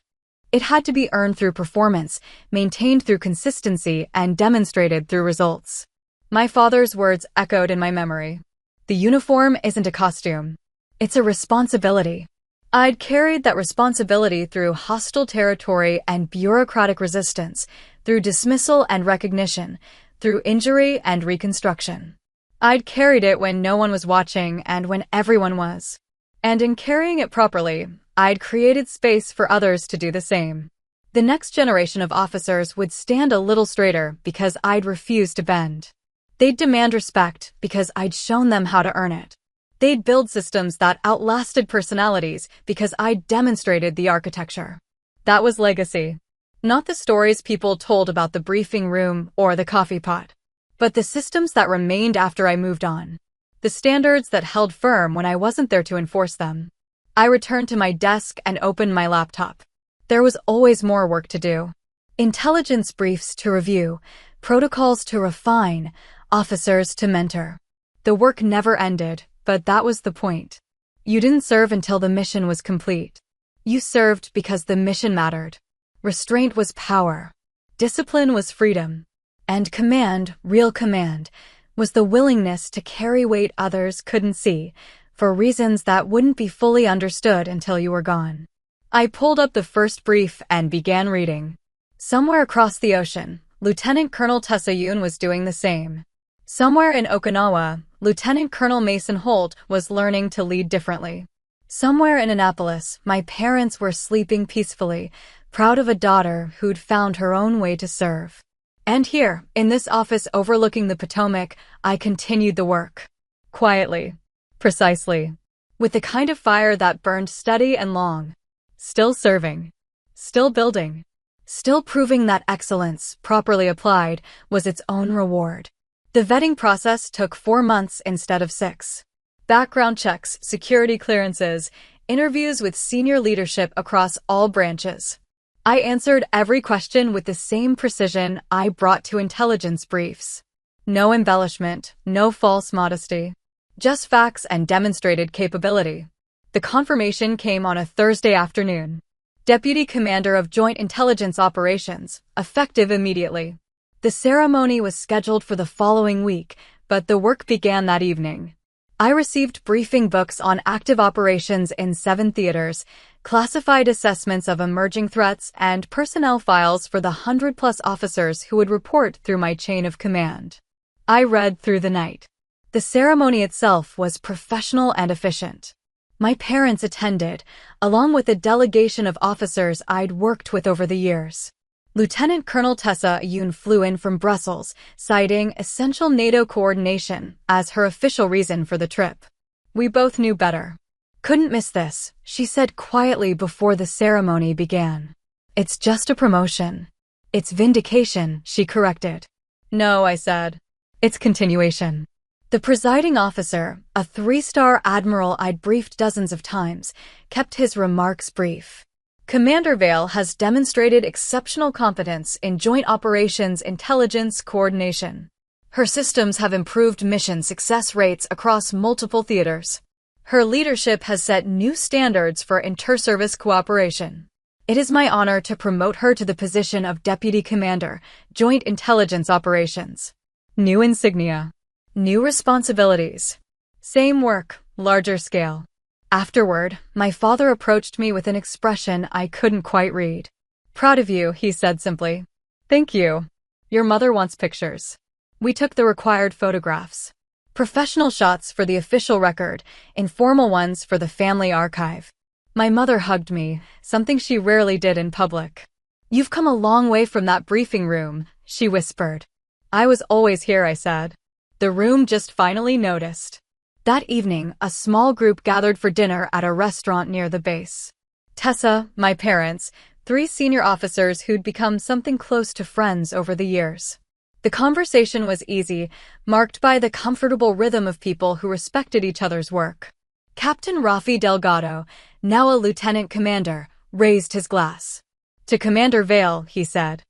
It had to be earned through performance, maintained through consistency, and demonstrated through results. My father's words echoed in my memory. The uniform isn't a costume. It's a responsibility. I'd carried that responsibility through hostile territory and bureaucratic resistance, through dismissal and recognition, through injury and reconstruction. I'd carried it when no one was watching and when everyone was. And in carrying it properly, I'd created space for others to do the same. The next generation of officers would stand a little straighter because I'd refused to bend. They'd demand respect because I'd shown them how to earn it. They'd build systems that outlasted personalities because I'd demonstrated the architecture. That was legacy. Not the stories people told about the briefing room or the coffee pot, but the systems that remained after I moved on. The standards that held firm when I wasn't there to enforce them. I returned to my desk and opened my laptop. There was always more work to do. Intelligence briefs to review, protocols to refine, officers to mentor. The work never ended, but that was the point. You didn't serve until the mission was complete. You served because the mission mattered. Restraint was power. Discipline was freedom. And command, real command, was the willingness to carry weight others couldn't see, for reasons that wouldn't be fully understood until you were gone. I pulled up the first brief and began reading. Somewhere across the ocean, Lieutenant Colonel Tessa Yoon was doing the same. Somewhere in Okinawa, Lieutenant Colonel Mason Holt was learning to lead differently. Somewhere in Annapolis, my parents were sleeping peacefully, proud of a daughter who'd found her own way to serve. And here, in this office overlooking the Potomac, I continued the work. Quietly. Precisely. With the kind of fire that burned steady and long. Still serving. Still building. Still proving that excellence, properly applied, was its own reward. The vetting process took 4 months instead of 6. Background checks, security clearances, interviews with senior leadership across all branches. I answered every question with the same precision I brought to intelligence briefs. No embellishment, no false modesty. Just facts and demonstrated capability. The confirmation came on a Thursday afternoon. Deputy Commander of Joint Intelligence Operations, effective immediately. The ceremony was scheduled for the following week, but the work began that evening. I received briefing books on active operations in 7 theaters, classified assessments of emerging threats, and personnel files for the 100+ officers who would report through my chain of command. I read through the night. The ceremony itself was professional and efficient. My parents attended, along with a delegation of officers I'd worked with over the years. Lieutenant Colonel Tessa Yoon flew in from Brussels, citing essential NATO coordination as her official reason for the trip. We both knew better. Couldn't miss this, she said quietly before the ceremony began. It's just a promotion. It's vindication, she corrected. No, I said. It's continuation. The presiding officer, a 3-star admiral I'd briefed dozens of times, kept his remarks brief. Commander Vale has demonstrated exceptional competence in joint operations intelligence coordination. Her systems have improved mission success rates across multiple theaters. Her leadership has set new standards for inter-service cooperation. It is my honor to promote her to the position of Deputy Commander, Joint Intelligence Operations. New insignia. New responsibilities. Same work, larger scale. Afterward, my father approached me with an expression I couldn't quite read. Proud of you, he said simply. Thank you. Your mother wants pictures. We took the required photographs. Professional shots for the official record, informal ones for the family archive. My mother hugged me, something she rarely did in public. You've come a long way from that briefing room, she whispered. I was always here, I said. The room just finally noticed. That evening, a small group gathered for dinner at a restaurant near the base. Tessa, my parents, 3 senior officers who'd become something close to friends over the years. The conversation was easy, marked by the comfortable rhythm of people who respected each other's work. Captain Rafi Delgado, now a lieutenant commander, raised his glass. To Commander Vale, he said,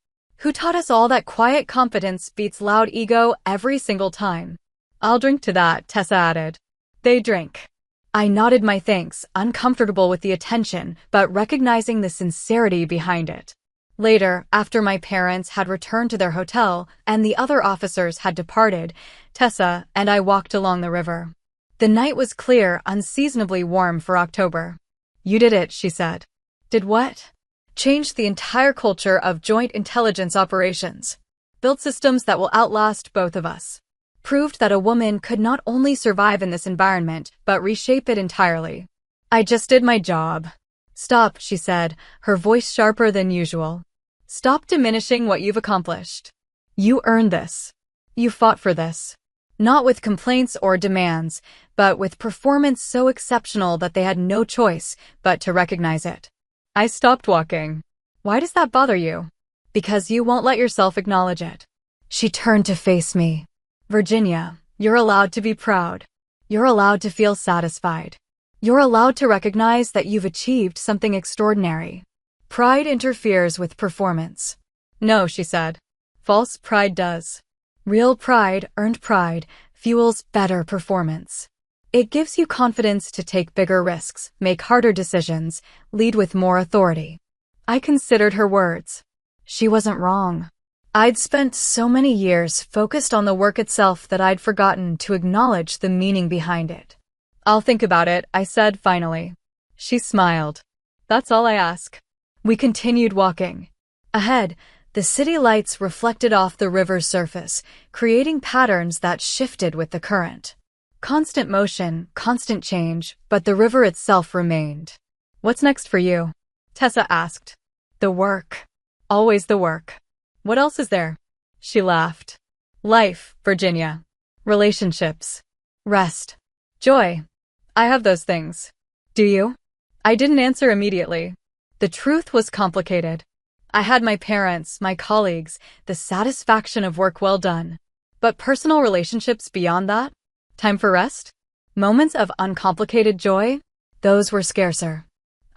Who taught us all that quiet confidence beats loud ego every single time? I'll drink to that, Tessa added. They drink. I nodded my thanks, uncomfortable with the attention, but recognizing the sincerity behind it. Later, after my parents had returned to their hotel and the other officers had departed, Tessa and I walked along the river. The night was clear, unseasonably warm for October. You did it, she said. Did what? Changed the entire culture of joint intelligence operations. Built systems that will outlast both of us. Proved that a woman could not only survive in this environment, but reshape it entirely. I just did my job. Stop, she said, her voice sharper than usual. Stop diminishing what you've accomplished. You earned this. You fought for this. Not with complaints or demands, but with performance so exceptional that they had no choice but to recognize it. I stopped walking. Why does that bother you? Because you won't let yourself acknowledge it. She turned to face me. Virginia, you're allowed to be proud. You're allowed to feel satisfied. You're allowed to recognize that you've achieved something extraordinary. Pride interferes with performance. No, she said. False pride does. Real pride, earned pride, fuels better performance. It gives you confidence to take bigger risks, make harder decisions, lead with more authority. I considered her words. She wasn't wrong. I'd spent so many years focused on the work itself that I'd forgotten to acknowledge the meaning behind it. I'll think about it, I said finally. She smiled. That's all I ask. We continued walking. Ahead, the city lights reflected off the river's surface, creating patterns that shifted with the current. Constant motion, constant change, but the river itself remained. What's next for you? Tessa asked. The work. Always the work. What else is there? She laughed. Life, Virginia. Relationships. Rest. Joy. I have those things. Do you? I didn't answer immediately. The truth was complicated. I had my parents, my colleagues, the satisfaction of work well done. But personal relationships beyond that? Time for rest? Moments of uncomplicated joy? Those were scarcer.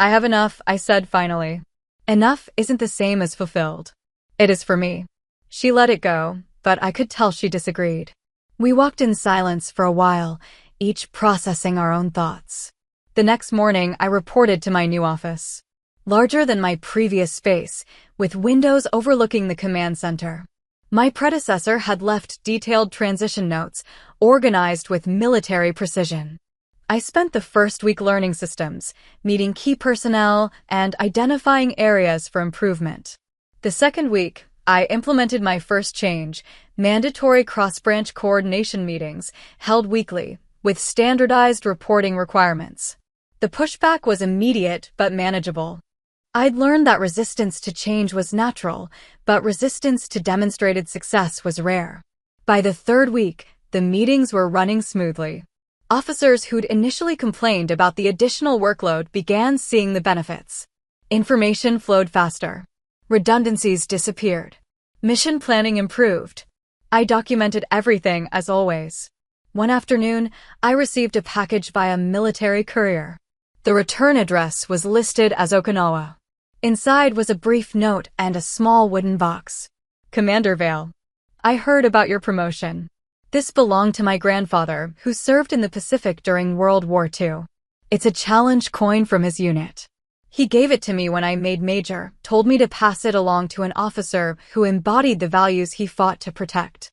I have enough, I said finally. Enough isn't the same as fulfilled. It is for me. She let it go, but I could tell she disagreed. We walked in silence for a while, each processing our own thoughts. The next morning, I reported to my new office. Larger than my previous space, with windows overlooking the command center. My predecessor had left detailed transition notes, organized with military precision. I spent the first week learning systems, meeting key personnel, and identifying areas for improvement. The second week, I implemented my first change, mandatory cross-branch coordination meetings, held weekly, with standardized reporting requirements. The pushback was immediate but manageable. I'd learned that resistance to change was natural, but resistance to demonstrated success was rare. By the third week, the meetings were running smoothly. Officers who'd initially complained about the additional workload began seeing the benefits. Information flowed faster. Redundancies disappeared. Mission planning improved. I documented everything as always. One afternoon, I received a package by a military courier. The return address was listed as Okinawa. Inside was a brief note and a small wooden box. Commander Vale, I heard about your promotion. This belonged to my grandfather, who served in the Pacific during World War II. It's a challenge coin from his unit. He gave it to me when I made Major, told me to pass it along to an officer who embodied the values he fought to protect.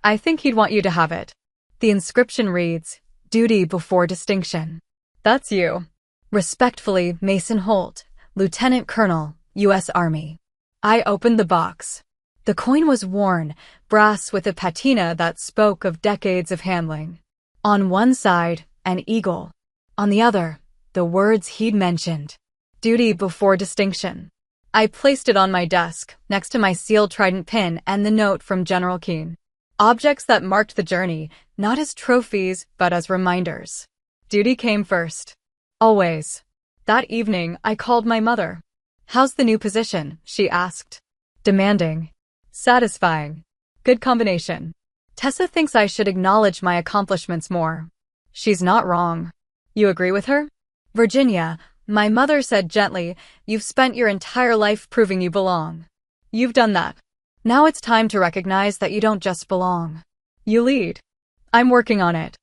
I think he'd want you to have it. The inscription reads, Duty before distinction. That's you. Respectfully, Mason Holt, Lieutenant Colonel, U.S. Army. I opened the box. The coin was worn, brass with a patina that spoke of decades of handling. On one side, an eagle. On the other, the words he'd mentioned. Duty before distinction. I placed it on my desk, next to my sealed trident pin and the note from General Keane. Objects that marked the journey, not as trophies, but as reminders. Duty came first. Always. That evening, I called my mother. How's the new position? She asked. Demanding. Satisfying. Good combination. Tessa thinks I should acknowledge my accomplishments more. She's not wrong. You agree with her? Virginia, my mother said gently, you've spent your entire life proving you belong. You've done that. Now it's time to recognize that you don't just belong. You lead. I'm working on it.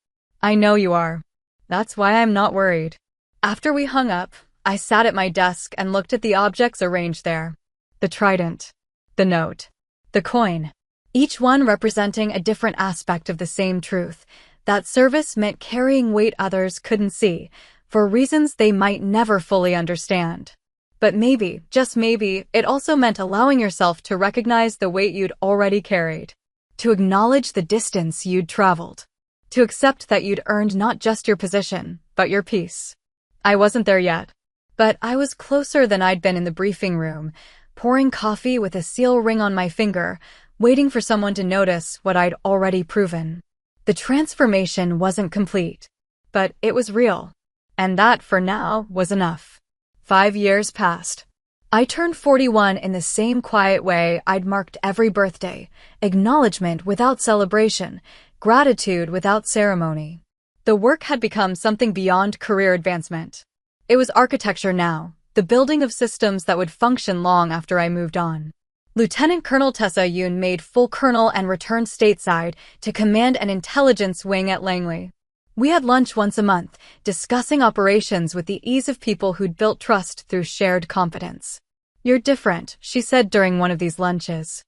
I know you are. That's why I'm not worried. After we hung up, I sat at my desk and looked at the objects arranged there. The trident, the note, the coin, each one representing a different aspect of the same truth. That service meant carrying weight others couldn't see, for reasons they might never fully understand. But maybe, just maybe, it also meant allowing yourself to recognize the weight you'd already carried, to acknowledge the distance you'd traveled, to accept that you'd earned not just your position, but your peace. I wasn't there yet, but I was closer than I'd been in the briefing room, pouring coffee with a seal ring on my finger, waiting for someone to notice what I'd already proven. The transformation wasn't complete, but it was real, and that, for now, was enough. 5 years passed. I turned 41 in the same quiet way I'd marked every birthday, acknowledgement without celebration, gratitude without ceremony. The work had become something beyond career advancement. It was architecture now, the building of systems that would function long after I moved on. Lieutenant Colonel Tessa Yoon made full colonel and returned stateside to command an intelligence wing at Langley. We had lunch once a month, discussing operations with the ease of people who'd built trust through shared competence. "You're different," she said during one of these lunches.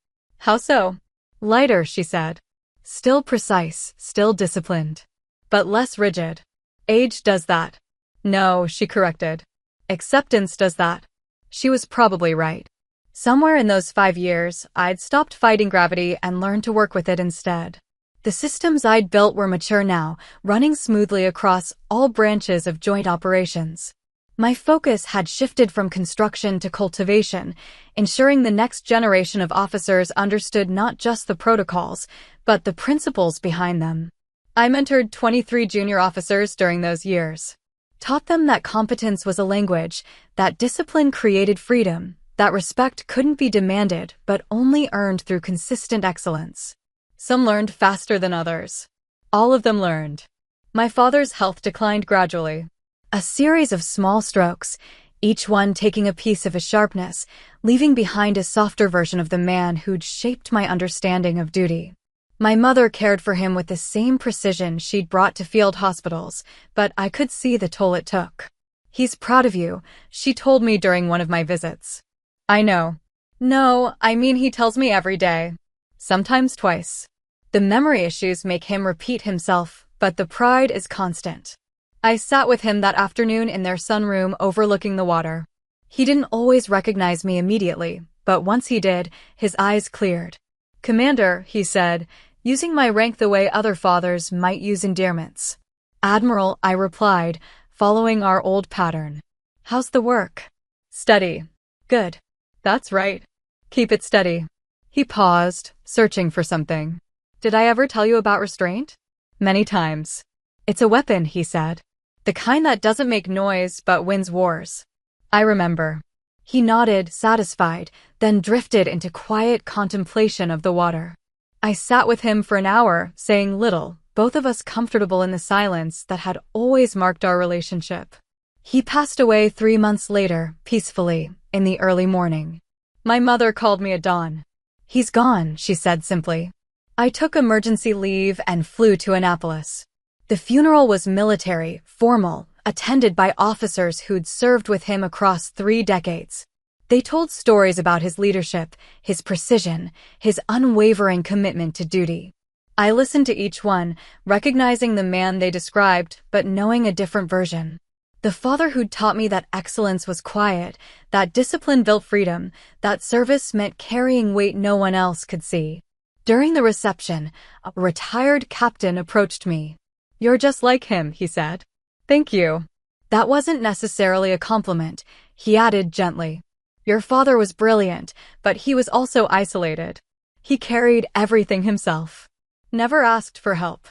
"How so?" "Lighter," she said. "Still precise, still disciplined. But less rigid." "Age does that." "No," she corrected. "Acceptance does that." She was probably right. Somewhere in those 5 years, I'd stopped fighting gravity and learned to work with it instead. The systems I'd built were mature now, running smoothly across all branches of joint operations. My focus had shifted from construction to cultivation, ensuring the next generation of officers understood not just the protocols, but the principles behind them. I mentored 23 junior officers during those years. Taught them that competence was a language, that discipline created freedom, that respect couldn't be demanded but only earned through consistent excellence. Some learned faster than others. All of them learned. My father's health declined gradually. A series of small strokes, each one taking a piece of his sharpness, leaving behind a softer version of the man who'd shaped my understanding of duty. My mother cared for him with the same precision she'd brought to field hospitals, but I could see the toll it took. "He's proud of you," she told me during one of my visits. "I know." "No, I mean he tells me every day. Sometimes twice." The memory issues make him repeat himself, but the pride is constant. I sat with him that afternoon in their sunroom overlooking the water. He didn't always recognize me immediately, but once he did, his eyes cleared. "Commander," he said, using my rank the way other fathers might use endearments. "Admiral," I replied, following our old pattern. "How's the work?" "Steady." "Good." "That's right. Keep it steady." He paused, searching for something. "Did I ever tell you about restraint?" "Many times." "It's a weapon," he said. "The kind that doesn't make noise but wins wars." "I remember." He nodded, satisfied, then drifted into quiet contemplation of the water. I sat with him for an hour, saying little, both of us comfortable in the silence that had always marked our relationship. He passed away 3 months later, peacefully, in the early morning. My mother called me at dawn. "He's gone," she said simply. I took emergency leave and flew to Annapolis. The funeral was military, formal, attended by officers who'd served with him across 3 decades. They told stories about his leadership, his precision, his unwavering commitment to duty. I listened to each one, recognizing the man they described, but knowing a different version. The father who'd taught me that excellence was quiet, that discipline built freedom, that service meant carrying weight no one else could see. During the reception, a retired captain approached me. "You're just like him," he said. "Thank you." That wasn't necessarily a compliment, he added gently. "Your father was brilliant, but he was also isolated. He carried everything himself. Never asked for help.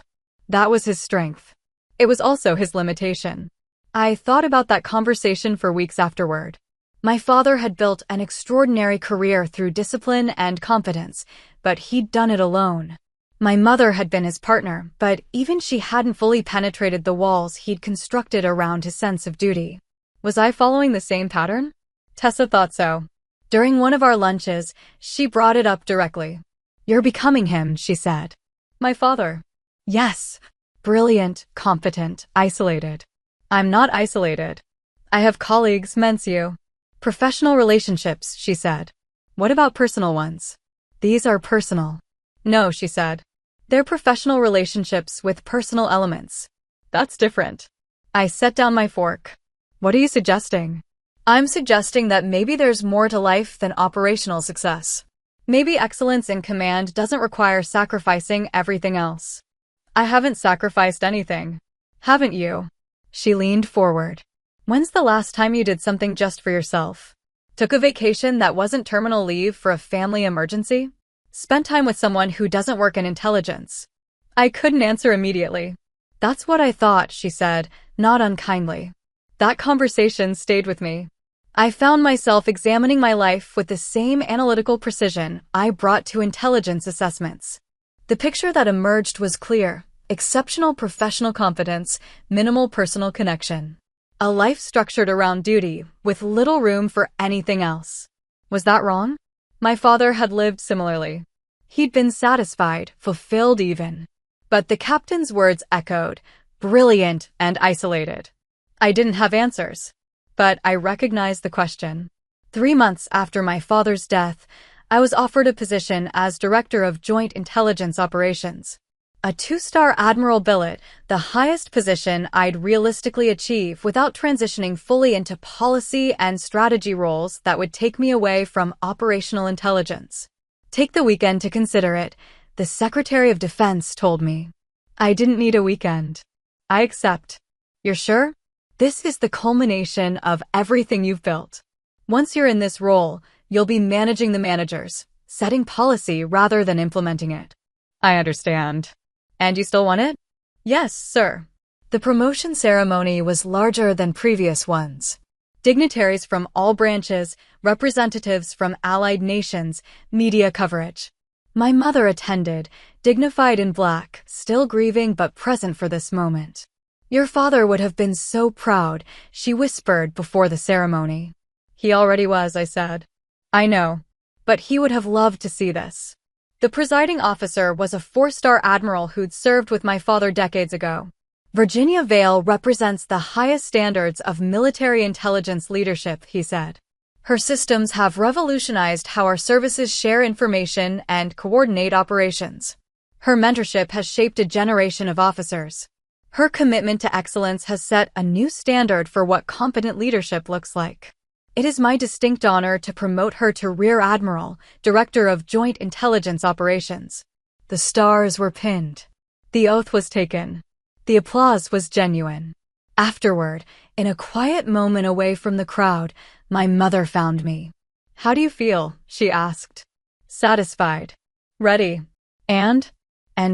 That was his strength. It was also his limitation." I thought about that conversation for weeks afterward. My father had built an extraordinary career through discipline and competence, but he'd done it alone. My mother had been his partner, but even she hadn't fully penetrated the walls he'd constructed around his sense of duty. Was I following the same pattern? Tessa thought so. During one of our lunches, she brought it up directly. "You're becoming him," she said. "My father." "Yes. Brilliant, competent, isolated." "I'm not isolated. I have colleagues, Mencio." "Professional relationships," she said. "What about personal ones?" "These are personal." "No," she said. "They're professional relationships with personal elements." "That's different." I set down my fork. "What are you suggesting?" "I'm suggesting that maybe there's more to life than operational success. Maybe excellence in command doesn't require sacrificing everything else." "I haven't sacrificed anything." "Haven't you?" She leaned forward. "When's the last time you did something just for yourself? Took a vacation that wasn't terminal leave for a family emergency? Spent time with someone who doesn't work in intelligence?" I couldn't answer immediately. "That's what I thought," she said, not unkindly. That conversation stayed with me. I found myself examining my life with the same analytical precision I brought to intelligence assessments. The picture that emerged was clear: exceptional professional competence, minimal personal connection. A life structured around duty, with little room for anything else. Was that wrong? My father had lived similarly. He'd been satisfied, fulfilled even. But the captain's words echoed, brilliant and isolated. I didn't have answers, but I recognized the question. 3 months after my father's death, I was offered a position as Director of Joint Intelligence Operations. A 2-star admiral billet, the highest position I'd realistically achieve without transitioning fully into policy and strategy roles that would take me away from operational intelligence. "Take the weekend to consider it," the Secretary of Defense told me. I didn't need a weekend. "I accept." "You're sure? This is the culmination of everything you've built. Once you're in this role, you'll be managing the managers, setting policy rather than implementing it." "I understand." "And you still want it?" "Yes, sir." The promotion ceremony was larger than previous ones. Dignitaries from all branches, representatives from allied nations, media coverage. My mother attended, dignified in black, still grieving but present for this moment. "Your father would have been so proud," she whispered before the ceremony. "He already was," I said. "I know. But he would have loved to see this." The presiding officer was a 4-star admiral who'd served with my father decades ago. "Virginia Vale represents the highest standards of military intelligence leadership," he said. "Her systems have revolutionized how our services share information and coordinate operations. Her mentorship has shaped a generation of officers. Her commitment to excellence has set a new standard for what competent leadership looks like. It is my distinct honor to promote her to Rear Admiral, Director of Joint Intelligence Operations." The stars were pinned. The oath was taken. The applause was genuine. Afterward, in a quiet moment away from the crowd, my mother found me. "How do you feel?" she asked. "Satisfied. Ready. And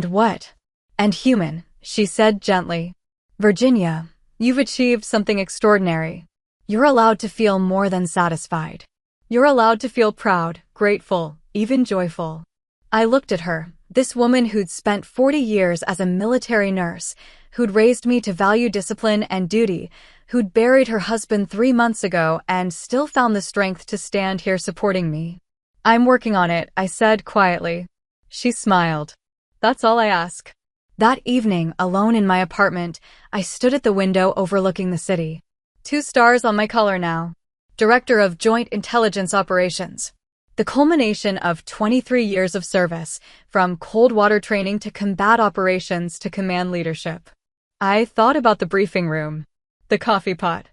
what? And human," she said gently. "Virginia, you've achieved something extraordinary. You're allowed to feel more than satisfied. You're allowed to feel proud, grateful, even joyful." I looked at her, this woman who'd spent 40 years as a military nurse, who'd raised me to value discipline and duty, who'd buried her husband 3 months ago and still found the strength to stand here supporting me. "I'm working on it," I said quietly. She smiled. "That's all I ask." That evening, alone in my apartment, I stood at the window overlooking the city. 2 stars on my collar now. Director of Joint Intelligence Operations. The culmination of 23 years of service, from cold water training to combat operations to command leadership. I thought about the briefing room, the coffee pot,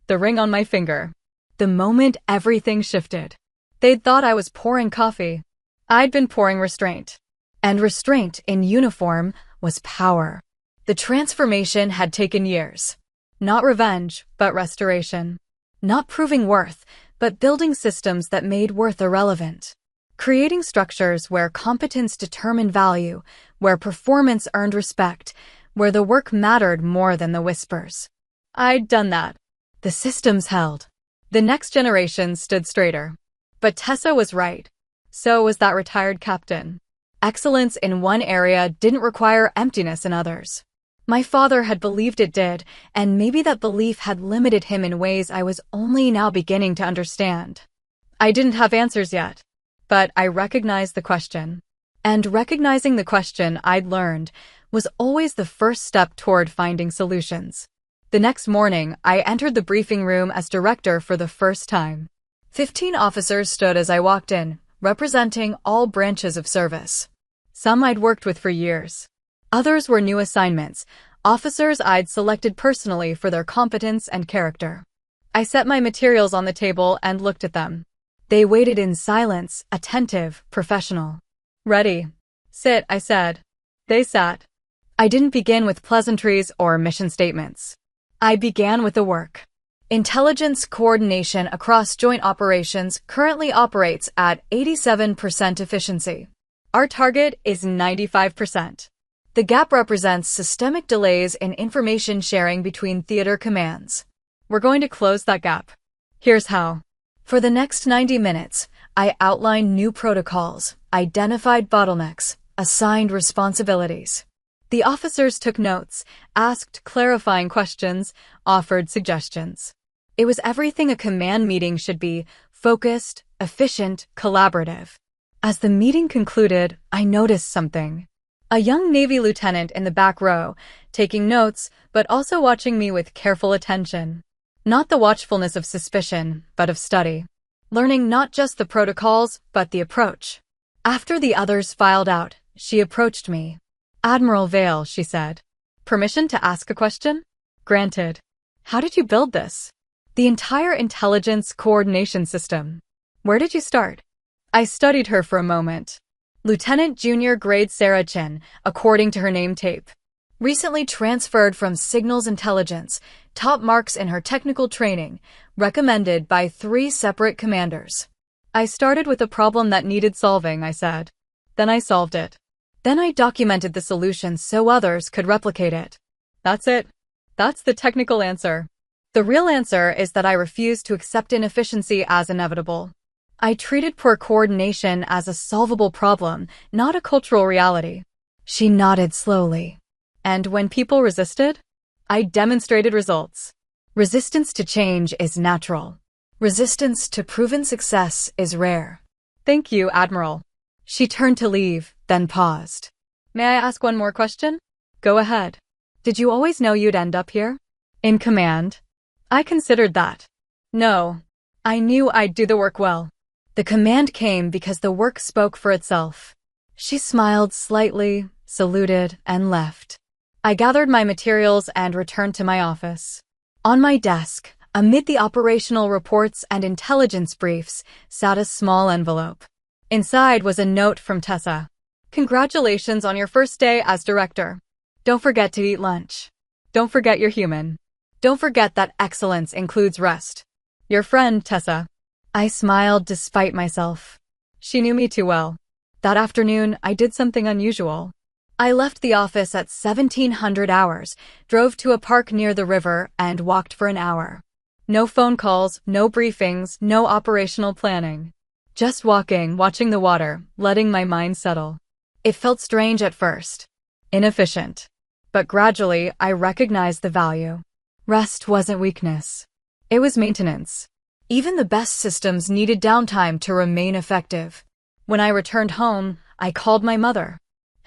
the ring on my finger. The moment everything shifted. They'd thought I was pouring coffee. I'd been pouring restraint. And restraint in uniform was power. The transformation had taken years. Not revenge, but restoration. Not proving worth, but building systems that made worth irrelevant. Creating structures where competence determined value, where performance earned respect, where the work mattered more than the whispers. I'd done that. The systems held. The next generation stood straighter. But Tessa was right. So was that retired captain. Excellence in one area didn't require emptiness in others. My father had believed it did, and maybe that belief had limited him in ways I was only now beginning to understand. I didn't have answers yet, but I recognized the question. And recognizing the question I'd learned was always the first step toward finding solutions. The next morning, I entered the briefing room as director for the first time. 15 officers stood as I walked in, representing all branches of service. Some I'd worked with for years. Others were new assignments, officers I'd selected personally for their competence and character. I set my materials on the table and looked at them. They waited in silence, attentive, professional. Ready. Sit, I said. They sat. I didn't begin with pleasantries or mission statements. I began with the work. Intelligence coordination across joint operations currently operates at 87% efficiency. Our target is 95%. The gap represents systemic delays in information sharing between theater commands. We're going to close that gap. Here's how. For the next 90 minutes, I outlined new protocols, identified bottlenecks, assigned responsibilities. The officers took notes, asked clarifying questions, offered suggestions. It was everything a command meeting should be: focused, efficient, collaborative. As the meeting concluded, I noticed something. A young Navy lieutenant in the back row, taking notes, but also watching me with careful attention. Not the watchfulness of suspicion, but of study. Learning not just the protocols, but the approach. After the others filed out, she approached me. "Admiral Vale," she said. "Permission to ask a question?" "Granted." "How did you build this?" "The entire intelligence coordination system." "Where did you start?" I studied her for a moment. Lieutenant Junior Grade Sarah Chin, according to her name tape. Recently transferred from Signals Intelligence, top marks in her technical training, recommended by 3 separate commanders. "I started with a problem that needed solving," I said. "Then I solved it. Then I documented the solution so others could replicate it." That's it. That's the technical answer. The real answer is that I refused to accept inefficiency as inevitable. I treated poor coordination as a solvable problem, not a cultural reality. She nodded slowly. And when people resisted, I demonstrated results. Resistance to change is natural. Resistance to proven success is rare. "Thank you, Admiral." She turned to leave, then paused. "May I ask one more question?" "Go ahead." "Did you always know you'd end up here?" "In command?" "I considered that." "No. I knew I'd do the work well." "The command came because the work spoke for itself." She smiled slightly, saluted, and left. I gathered my materials and returned to my office. On my desk, amid the operational reports and intelligence briefs, sat a small envelope. Inside was a note from Tessa. "Congratulations on your first day as director. Don't forget to eat lunch. Don't forget you're human. Don't forget that excellence includes rest. Your friend, Tessa." I smiled despite myself. She knew me too well. That afternoon, I did something unusual. I left the office at 1700 hours, drove to a park near the river, and walked for an hour. No phone calls, no briefings, no operational planning. Just walking, watching the water, letting my mind settle. It felt strange at first. Inefficient. But gradually, I recognized the value. Rest wasn't weakness. It was maintenance. Even the best systems needed downtime to remain effective. When I returned home, I called my mother.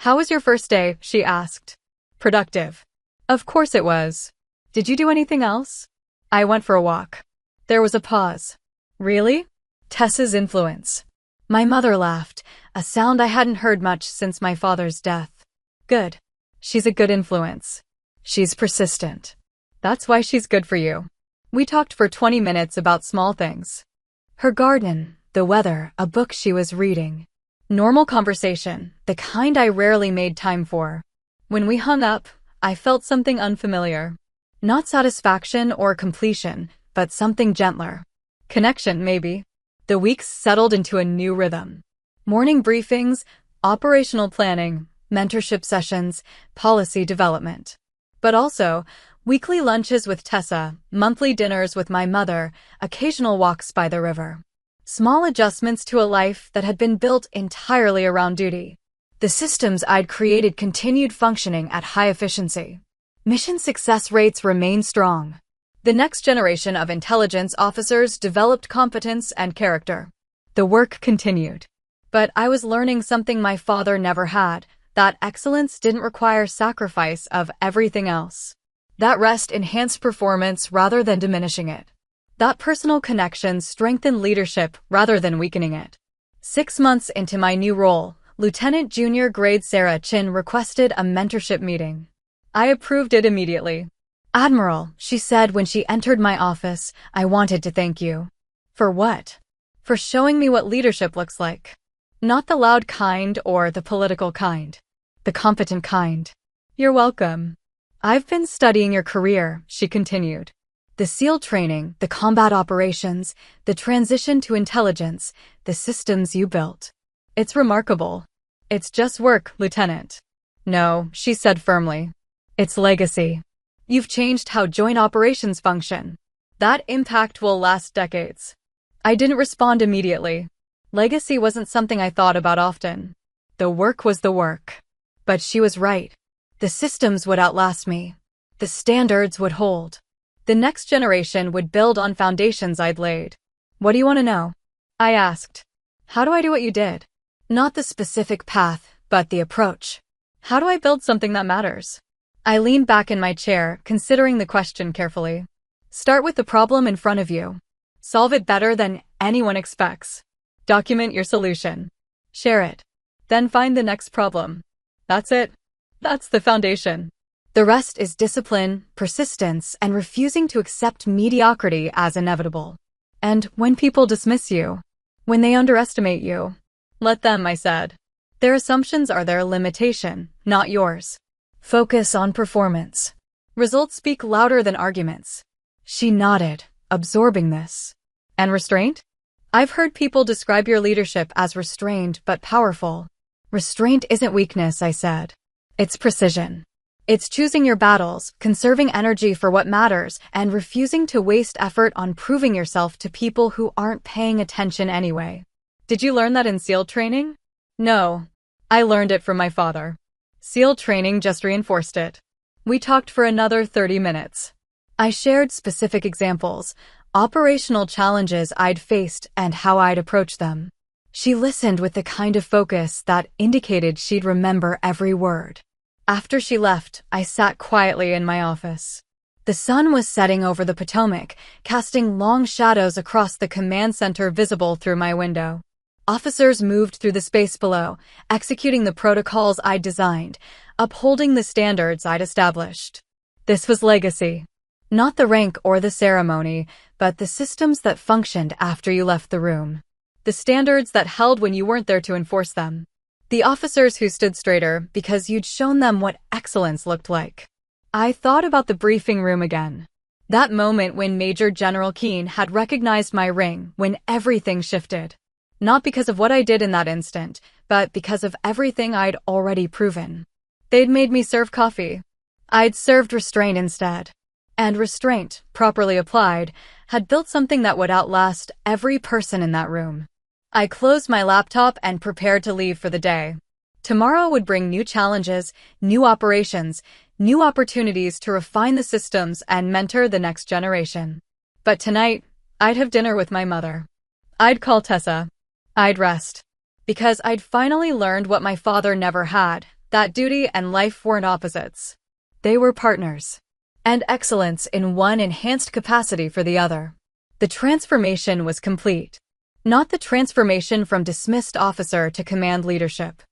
"How was your first day?" she asked. "Productive." "Of course it was. Did you do anything else?" "I went for a walk." There was a pause. "Really?" "Tessa's influence." My mother laughed, a sound I hadn't heard much since my father's death. "Good. She's a good influence. She's persistent. That's why she's good for you." We talked for 20 minutes about small things. Her garden, the weather, a book she was reading. Normal conversation, the kind I rarely made time for. When we hung up, I felt something unfamiliar. Not satisfaction or completion, but something gentler. Connection, maybe. The weeks settled into a new rhythm. Morning briefings, operational planning, mentorship sessions, policy development. But also, weekly lunches with Tessa, monthly dinners with my mother, occasional walks by the river. Small adjustments to a life that had been built entirely around duty. The systems I'd created continued functioning at high efficiency. Mission success rates remained strong. The next generation of intelligence officers developed competence and character. The work continued. But I was learning something my father never had, that excellence didn't require sacrifice of everything else. That rest enhanced performance rather than diminishing it. That personal connection strengthened leadership rather than weakening it. 6 months into my new role, Lieutenant Junior Grade Sarah Chin requested a mentorship meeting. I approved it immediately. "Admiral," she said when she entered my office, "I wanted to thank you." "For what?" "For showing me what leadership looks like. Not the loud kind or the political kind. The competent kind." "You're welcome." "I've been studying your career," she continued. "The SEAL training, the combat operations, the transition to intelligence, the systems you built. It's remarkable." "It's just work, Lieutenant." "No," she said firmly. "It's legacy. You've changed how joint operations function. That impact will last decades." I didn't respond immediately. Legacy wasn't something I thought about often. The work was the work. But she was right. The systems would outlast me. The standards would hold. The next generation would build on foundations I'd laid. "What do you want to know?" I asked. "How do I do what you did?" "Not the specific path, but the approach. How do I build something that matters?" I leaned back in my chair, considering the question carefully. "Start with the problem in front of you. Solve it better than anyone expects. Document your solution. Share it. Then find the next problem. That's it. That's the foundation. The rest is discipline, persistence, and refusing to accept mediocrity as inevitable. And when people dismiss you, when they underestimate you, let them," I said. "Their assumptions are their limitation, not yours. Focus on performance. Results speak louder than arguments." She nodded, absorbing this. "And restraint?" "I've heard people describe your leadership as restrained but powerful." "Restraint isn't weakness," I said. "It's precision. It's choosing your battles, conserving energy for what matters, and refusing to waste effort on proving yourself to people who aren't paying attention anyway." "Did you learn that in SEAL training?" "No. I learned it from my father. SEAL training just reinforced it." We talked for another 30 minutes. I shared specific examples, operational challenges I'd faced and how I'd approach them. She listened with the kind of focus that indicated she'd remember every word. After she left, I sat quietly in my office. The sun was setting over the Potomac, casting long shadows across the command center visible through my window. Officers moved through the space below, executing the protocols I'd designed, upholding the standards I'd established. This was legacy. Not the rank or the ceremony, but the systems that functioned after you left the room. The standards that held when you weren't there to enforce them. The officers who stood straighter because you'd shown them what excellence looked like. I thought about the briefing room again. That moment when Major General Keane had recognized my ring, when everything shifted. Not because of what I did in that instant, but because of everything I'd already proven. They'd made me serve coffee. I'd served restraint instead. And restraint, properly applied, had built something that would outlast every person in that room. I closed my laptop and prepared to leave for the day. Tomorrow would bring new challenges, new operations, new opportunities to refine the systems and mentor the next generation. But tonight, I'd have dinner with my mother. I'd call Tessa. I'd rest. Because I'd finally learned what my father never had, that duty and life weren't opposites. They were partners. And excellence in one enhanced capacity for the other. The transformation was complete. Not the transformation from dismissed officer to command leadership.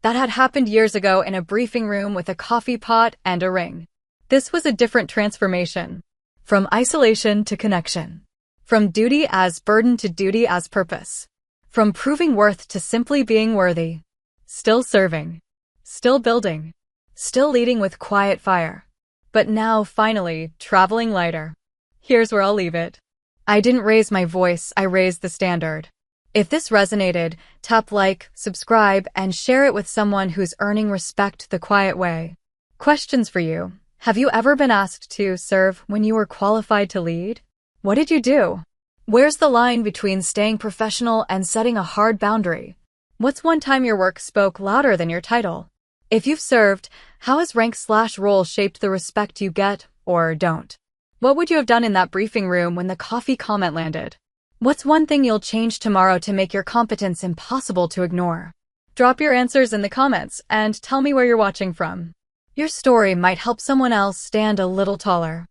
That had happened years ago in a briefing room with a coffee pot and a ring. This was a different transformation. From isolation to connection. From duty as burden to duty as purpose. From proving worth to simply being worthy. Still serving. Still building. Still leading with quiet fire. But now, finally, traveling lighter. Here's where I'll leave it. I didn't raise my voice, I raised the standard. If this resonated, tap like, subscribe, and share it with someone who's earning respect the quiet way. Questions for you. Have you ever been asked to serve when you were qualified to lead? What did you do? Where's the line between staying professional and setting a hard boundary? What's one time your work spoke louder than your title? If you've served, how has rank/role shaped the respect you get or don't? What would you have done in that briefing room when the coffee comment landed? What's one thing you'll change tomorrow to make your competence impossible to ignore? Drop your answers in the comments and tell me where you're watching from. Your story might help someone else stand a little taller.